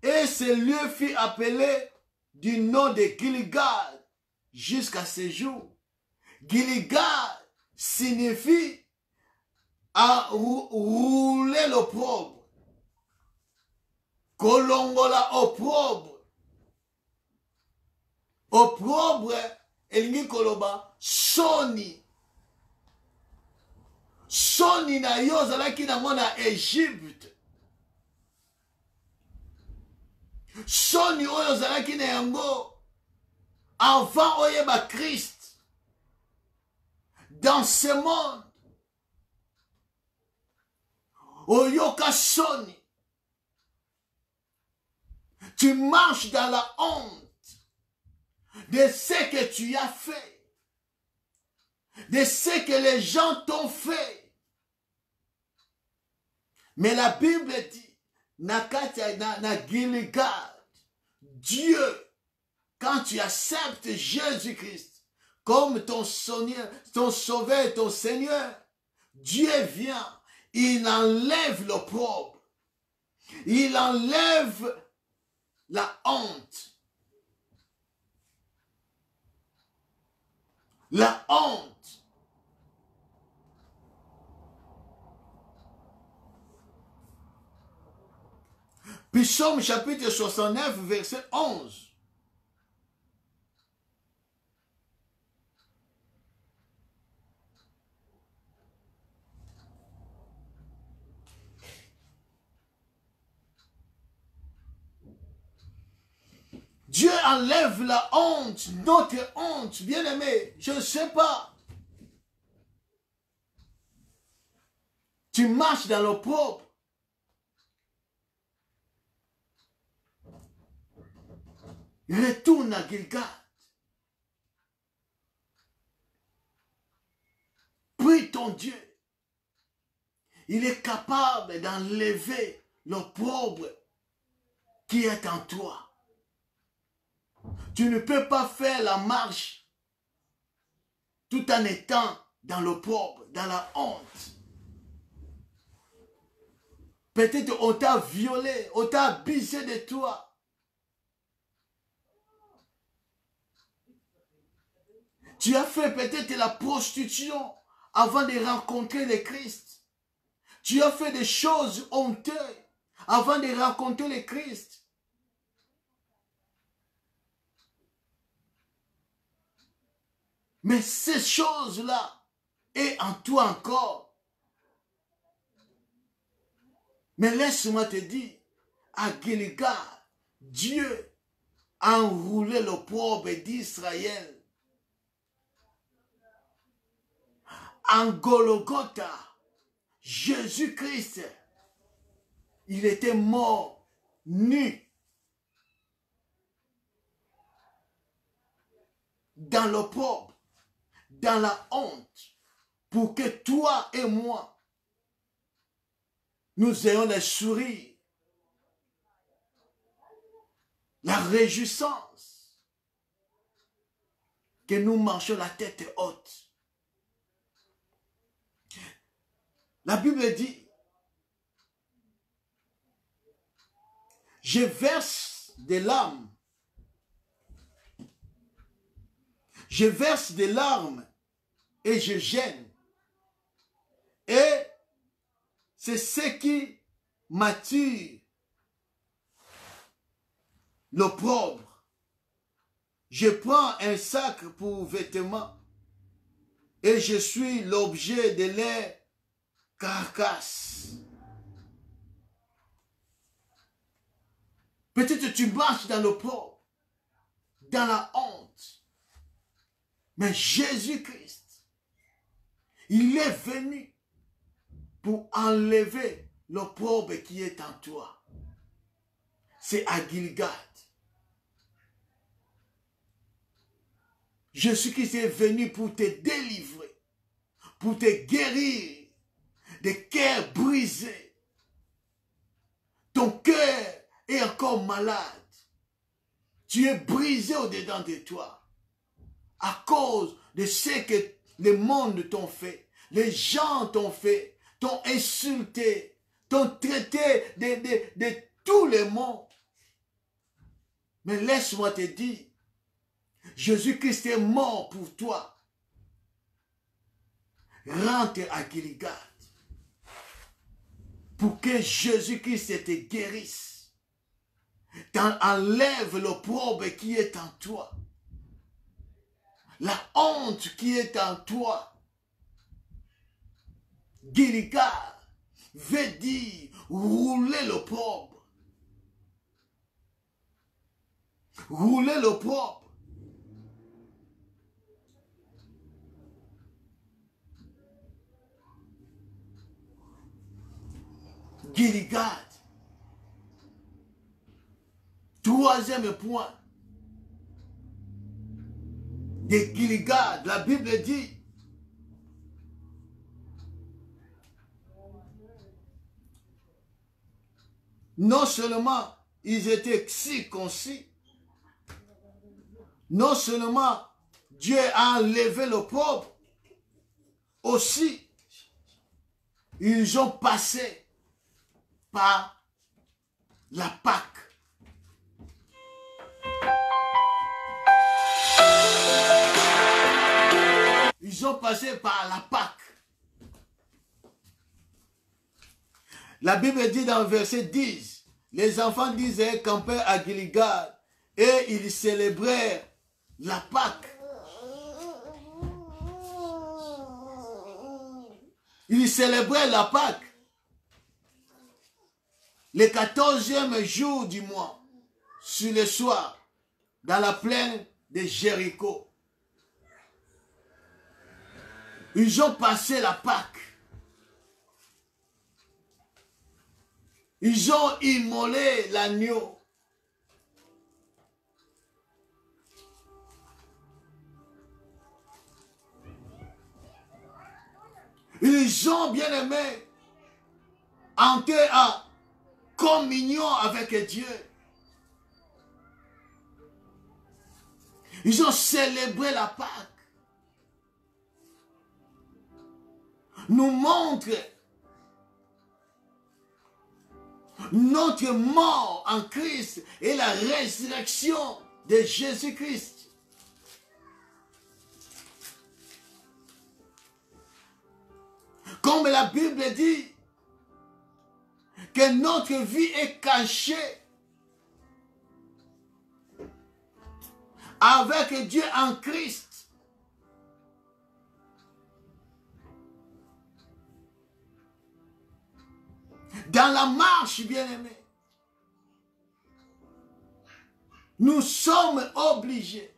Et ce lieu fut appelé du nom de Gilgal jusqu'à ce jour. Gilgal signifie à rouler l'opprobre. Kolongola opprobre. Opprobre, elingi koloba, soni. Soni na yo zalaki na mona Égypte. Soni oyo zalaki na yango avant oyeba Christ. Dans ce monde, oyoka soni. Tu marches dans la honte de ce que tu as fait, de ce que les gens t'ont fait. Mais la Bible dit, na Gilgal, Dieu, quand tu acceptes Jésus-Christ comme ton sauveur, ton Seigneur, Dieu vient, il enlève l'opprobre, il enlève la honte. La honte. Psaume chapitre 69, verset 11. Dieu enlève la honte, notre honte, bien-aimé. Je ne sais pas. Tu marches dans l'opprobre. Retourne à Gilgal. Prie ton Dieu. Il est capable d'enlever l'opprobre qui est en toi. Tu ne peux pas faire la marche tout en étant dans l'opprobre, dans la honte. Peut-être on t'a violé, on t'a abusé de toi. Tu as fait peut-être la prostitution avant de rencontrer le Christ. Tu as fait des choses honteuses avant de rencontrer le Christ. Mais ces choses-là est en toi encore. Mais laisse-moi te dire, à Gilgal, Dieu a enroulé l'opprobre d'Israël. En Golgotha, Jésus-Christ, il était mort, nu, dans l'opprobre, dans la honte, pour que toi et moi, nous ayons le sourire, la réjouissance, que nous marchions la tête haute. La Bible dit, je verse des larmes. Je verse des larmes et je gêne. Et c'est ce qui m'attire l'opprobre. Je prends un sac pour vêtements et je suis l'objet de leur carcasse. Peut-être tu marches dans l'opprobre, dans la honte. Mais Jésus-Christ, il est venu pour enlever l'opprobre qui est en toi. C'est à Gilgal. Jésus-Christ est venu pour te délivrer, pour te guérir des cœurs brisés. Ton cœur est encore malade. Tu es brisé au-dedans de toi à cause de ce que le monde t'ont fait. Les gens t'ont fait, t'ont insulté, t'ont traité de tous les mots. Mais laisse-moi te dire, Jésus-Christ est mort pour toi. Rentre à Gilgal pour que Jésus-Christ te guérisse. Enlève l'opprobre qui est en toi. La honte qui est en toi. Gilgal veut dire rouler l'opprobre. Rouler l'opprobre. Gilgal. Troisième point. De Gilgal, la Bible dit, non seulement ils étaient circoncis, non seulement Dieu a enlevé l'opprobre, aussi ils ont passé par la Pâque. Ils ont passé par la Pâque. La Bible dit dans le verset 10, les enfants d'Israël campèrent à Gilgal et ils célébrèrent la Pâque. Ils célébraient la Pâque le 14e jour du mois, sur le soir, dans la plaine de Jéricho. Ils ont passé la Pâque. Ils ont immolé l'agneau. Ils ont, bien aimé, entré en communion avec Dieu. Ils ont célébré la Pâque. Nous montre notre mort en Christ et la résurrection de Jésus-Christ. Comme la Bible dit que notre vie est cachée avec Dieu en Christ. Dans la marche, bien-aimés, nous sommes obligés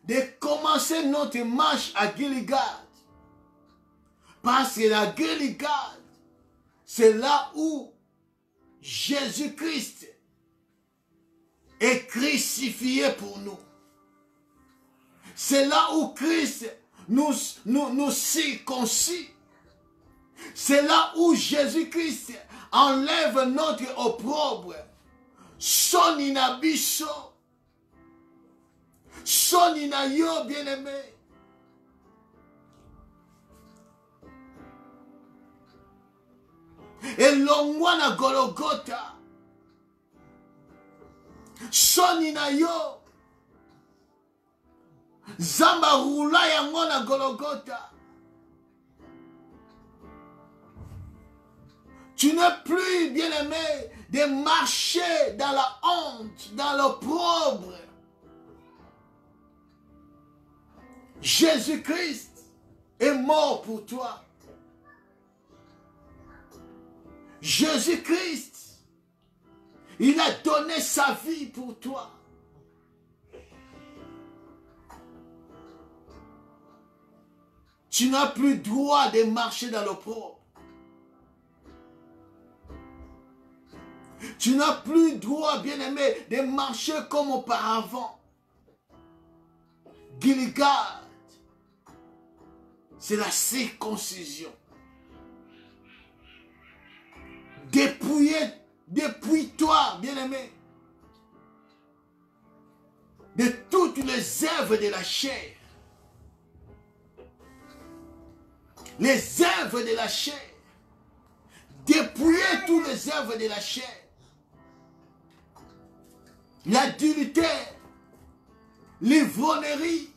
de commencer notre marche à Gilgal. Parce que la Gilgal, c'est là où Jésus-Christ est crucifié pour nous. C'est là où Christ nous circoncit. C'est là où Jésus-Christ enlève notre opprobre. Son inabiso. Son inayo, bien-aimé. Et l'ongwa na Golgotha. Son inayo. Zamba rula yango na Golgotha. Tu n'es plus, bien-aimé, de marcher dans la honte, dans l'opprobre. Jésus-Christ est mort pour toi. Jésus-Christ, il a donné sa vie pour toi. Tu n'as plus droit de marcher dans l'opprobre. Tu n'as plus droit, bien-aimé, de marcher comme auparavant. Gilgal, c'est la circoncision. Dépouille-toi, bien-aimé, de toutes les œuvres de la chair. Les œuvres de la chair. Dépouillez toutes les œuvres de la chair. L'adultère, l'ivrognerie,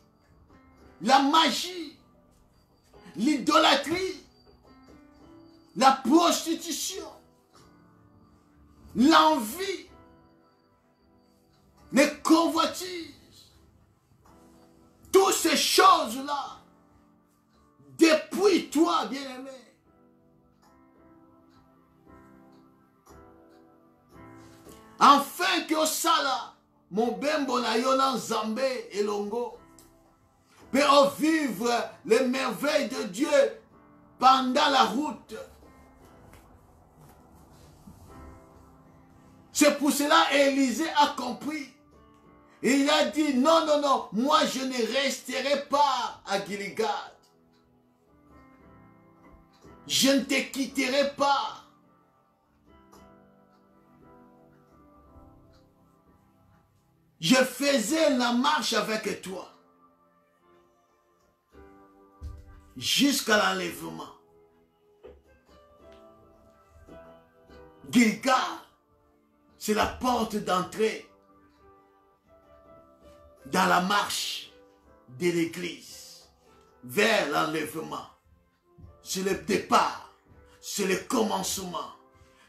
la magie, l'idolâtrie, la prostitution, l'envie, les convoitises, toutes ces choses-là, dépouille-toi, bien-aimé. Enfin que Osala, mon bembo na yona Zambé et Longo, peut vivre les merveilles de Dieu pendant la route. C'est pour cela Élisée a compris. Et il a dit, non, non, non, moi je ne resterai pas à Gilgal. Je ne te quitterai pas. Je faisais la marche avec toi jusqu'à l'enlèvement. Gilgal, c'est la porte d'entrée dans la marche de l'église vers l'enlèvement. C'est le départ, c'est le commencement.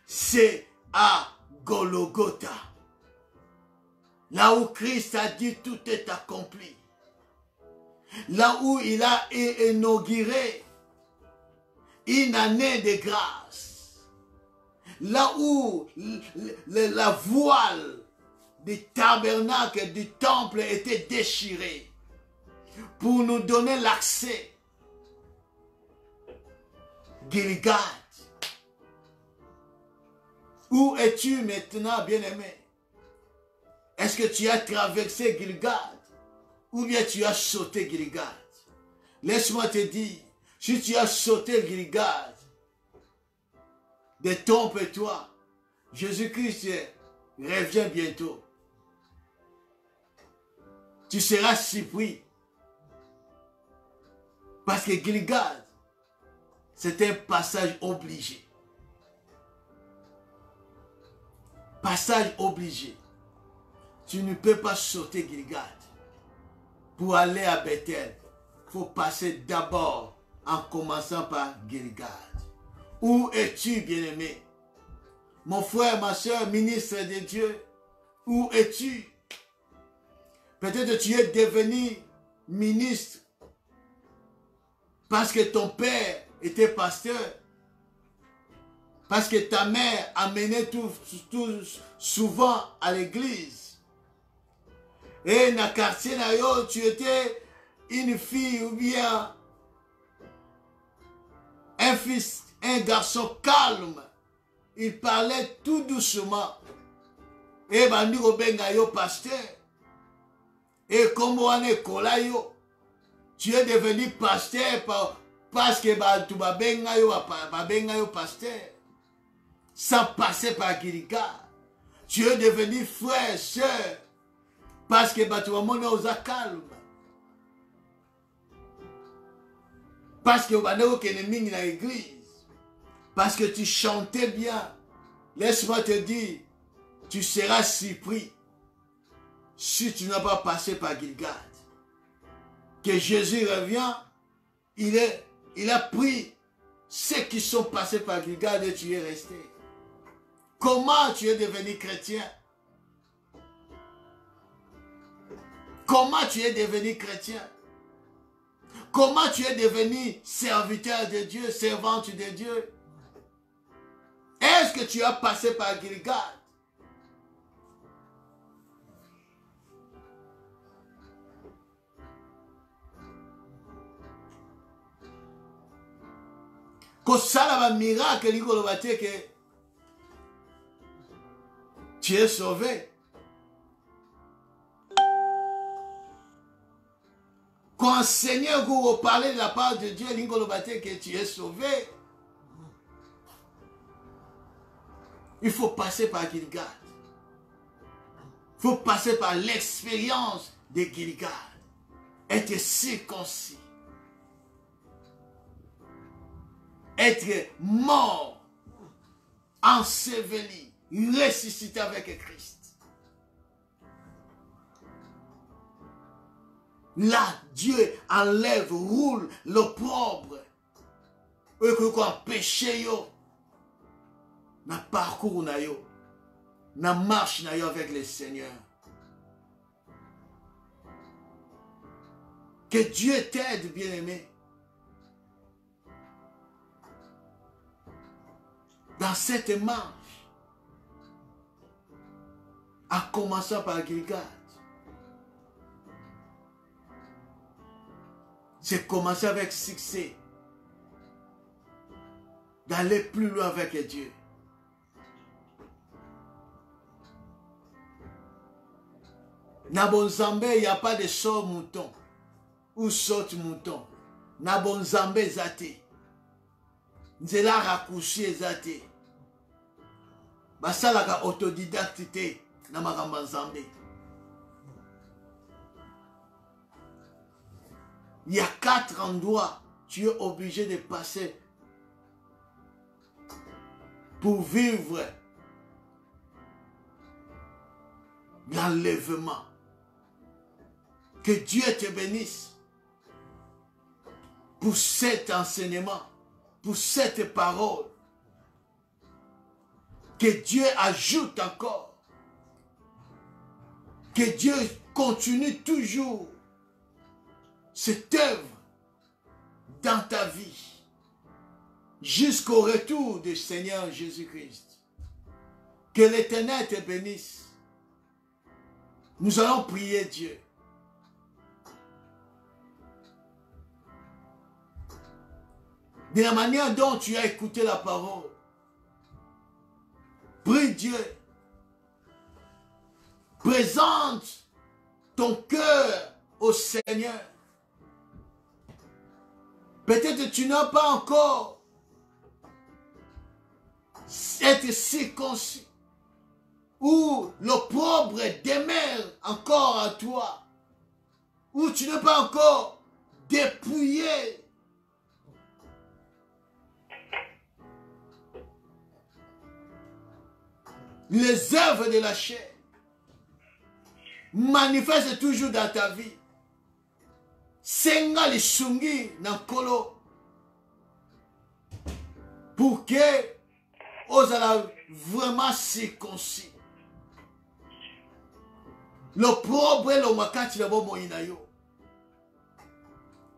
C'est à Golgotha. Là où Christ a dit tout est accompli. Là où il a inauguré une année de grâce. Là où la voile du tabernacle, du temple était déchirée. Pour nous donner l'accès. Gilgal. Où es-tu maintenant, bien-aimé? Est-ce que tu as traversé Gilgal ou bien tu as sauté Gilgal? Laisse-moi te dire, si tu as sauté Gilgal, détrompe-toi. Jésus-Christ revient bientôt. Tu seras surpris. Parce que Gilgal, c'est un passage obligé. Passage obligé. Tu ne peux pas sauter Gilgal. Pour aller à Bethel, il faut passer d'abord en commençant par Gilgal. Où es-tu, bien-aimé? Mon frère, ma soeur, ministre de Dieu, où es-tu? Peut-être que tu es devenu ministre parce que ton père était pasteur, parce que ta mère amenait tout souvent à l'église. Et dans le quartier, tu étais une fille ou bien un fils, un garçon calme. Il parlait tout doucement. Et bandiko benga yo pasteur. Et comme on est yo, tu es devenu pasteur parce que tu vas benga yo pasteur. Sans passer par Gilgal. Tu es devenu frère, soeur. Parce que tu vas monter aux calme. Parce que tu vas dans l'église. Parce que tu chantais bien. Laisse-moi te dire, tu seras surpris si tu n'as pas passé par Gilgal. Que Jésus revient, il a pris ceux qui sont passés par Gilgal et tu es resté. Comment tu es devenu chrétien? Comment tu es devenu chrétien? Comment tu es devenu serviteur de Dieu, servante de Dieu? Est-ce que tu as passé par Gilgal? Kosala miracle que tu es sauvé. Quand Seigneur vous parler de la part de Dieu, que tu es sauvé. Il faut passer par Gilgal. Il faut passer par l'expérience de Gilgal. Être circoncis. Être mort, enseveli, ressuscité avec Christ. Là, Dieu enlève, roule l'opprobre. Et que quoi péché yo. Na parcours na yo. Na marche na yo avec le Seigneur. Que Dieu t'aide, bien-aimé. Dans cette marche, en commençant par Gilgal, c'est commencer avec succès, d'aller plus loin avec Dieu. Nabonzambe, il n'y a pas de sort mouton ou saute mouton. Nabonzambe zate. Nzela raccourci zate. Basalaka autodidacte na makambo nzambe. Il y a 4 endroits tu es obligé de passer pour vivre l'enlèvement. Que Dieu te bénisse pour cet enseignement, pour cette parole. Que Dieu ajoute encore. Que Dieu continue toujours cette œuvre dans ta vie jusqu'au retour du Seigneur Jésus-Christ. Que l'Éternel te bénisse. Nous allons prier Dieu. De la manière dont tu as écouté la parole, prie Dieu. Présente ton cœur au Seigneur. Peut-être que tu n'as pas encore été circoncis. Ou l'opprobre demeure encore à toi. Ou tu n'es pas encore dépouillé. Les œuvres de la chair manifestent toujours dans ta vie. Senga lisungi nankolo pour que osala vraiment circoncis. L'opprobre lo makati na bomo inayo.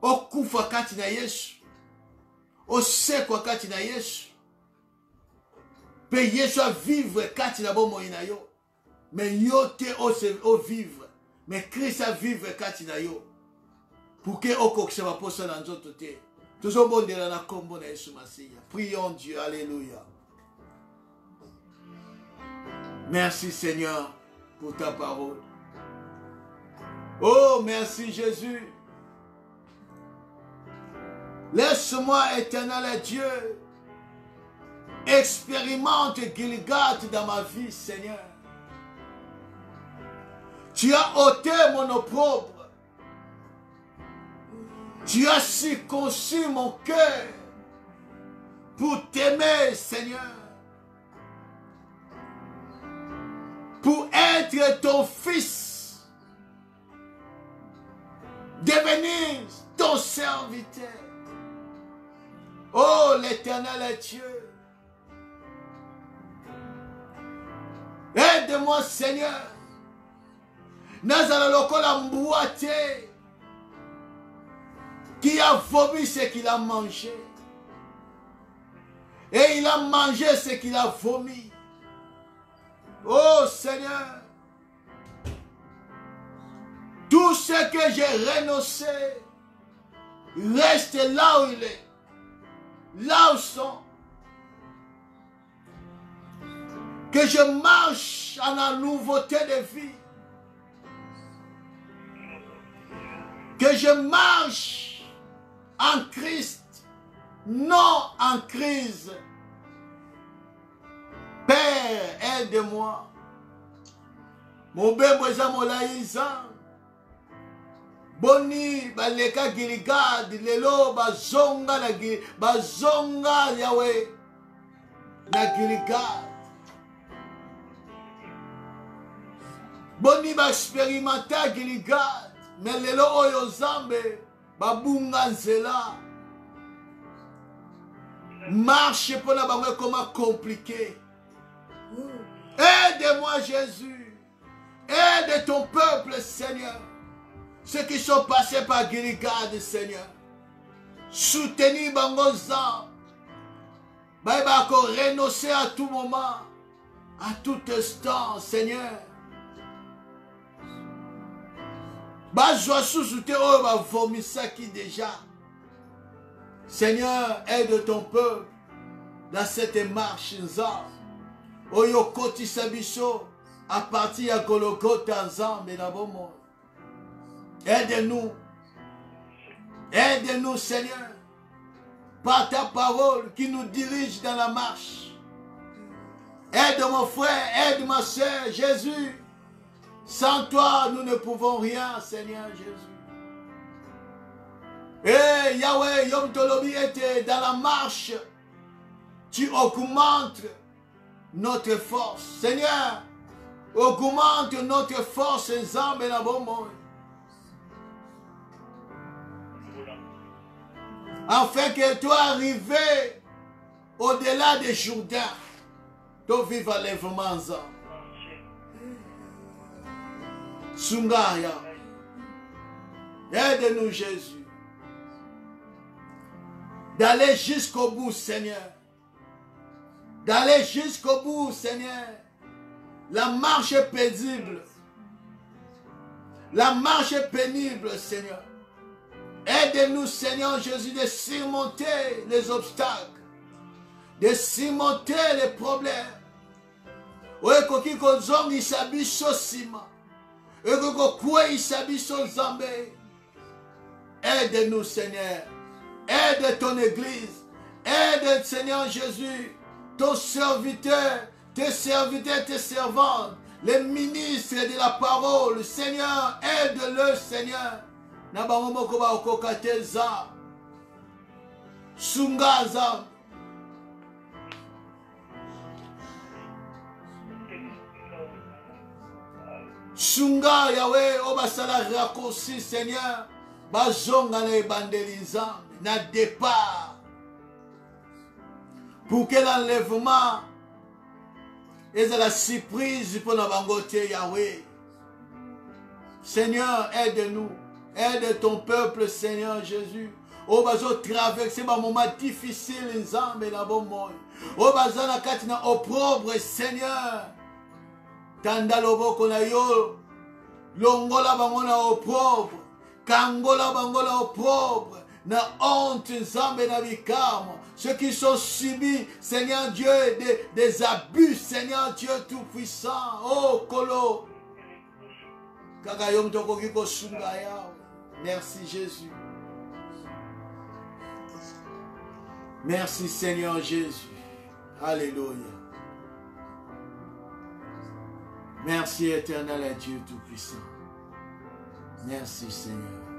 Okufa kati na Yesu. Osekwa kati na Yesu. Pe Yesu a vivre kati na bomo inayo. Mais yo te o vivre. Mais Christ a vivre kati na yo. Pour que okokse va posa na nzoto te. Toujours bon de la kombo na Yesu Masiya. Prions Dieu. Alléluia. Merci Seigneur pour ta parole. Oh, merci Jésus. Laisse-moi, éternel Dieu, expérimente Gilgal dans ma vie, Seigneur. Tu as ôté mon opprobre. Tu as circoncis mon cœur pour t'aimer, Seigneur. Pour être ton fils. Devenir ton serviteur. Oh, l'Éternel est Dieu. Aide-moi, Seigneur. Nazala lokola mboite qui a vomi ce qu'il a mangé. Et il a mangé ce qu'il a vomi. Oh Seigneur, tout ce que j'ai renoncé reste là où il est, là où sont. Que je marche en la nouveauté de vie. Que je marche en Christ, non en crise. Père, Père, aide-moi. Mon bébé, mon laïsan. Boni, baleka Giligad, lelo, bazonga, bazonga, Yahweh. Na Giligad. Boni, ba expérimenta Giligad. Mais lelo, oyo zambe, babunga nzela. Marche pour la banque comment compliqué. Aide-moi Jésus. Aide ton peuple Seigneur. Ceux qui sont passés par Giligad Seigneur. Soutenir Bangoza. Baïba qu'on renoncer à tout moment. À tout instant Seigneur. Bajoua sous-souté oh va vomir ça qui déjà. Seigneur, aide ton peuple dans cette marche. Oyo koti sabiso à partir de Golgotha Nzambe na bomo. Aide-nous. Aide-nous, Seigneur. Par ta parole qui nous dirige dans la marche. Aide mon frère, aide ma soeur, Jésus. Sans toi, nous ne pouvons rien, Seigneur Jésus. Et Yahweh, Yom Tolobi était dans la marche. Tu augmentes notre force. Seigneur, augmente notre force ensemble dans bon monde. Afin que toi arrives au-delà des Jourdain, tu vives à l'enlèvement ensemble. Sungaya. Aide-nous Jésus. D'aller jusqu'au bout, Seigneur. D'aller jusqu'au bout, Seigneur. La marche est paisible. La marche est pénible, Seigneur. Aide-nous, Seigneur Jésus, de surmonter les obstacles. De surmonter les problèmes. Aide-nous, Seigneur. Aide ton Église. Aide, Seigneur Jésus, ton serviteur, tes serviteurs, tes servantes, les ministres de la parole. Seigneur, aide-le, Seigneur. Nabamomokoba okokateza. Sungaza. Sunga Yahweh, obasala raccourci, Seigneur. Bazonga na ebandeliza. Na départ. Pour que l'enlèvement est la surprise pour la bangote Yahweh. Seigneur, aide-nous. Aide ton peuple, Seigneur Jésus. O bazo traverser un moment difficile nzambe na bomoi. O bazo na katina opprobre, Seigneur. Tanda loboko na yo. Longola bangona opprobre. Kangola bangola opprobre. Na honte nzambe na bikamo. Ceux qui sont subis, Seigneur Dieu, des abus, Seigneur Dieu tout-puissant. Oh Kolo. Kakayom toko kiko sunga yao. Merci Jésus. Merci Seigneur Jésus. Alléluia. Merci éternel et Dieu tout-puissant. Merci Seigneur.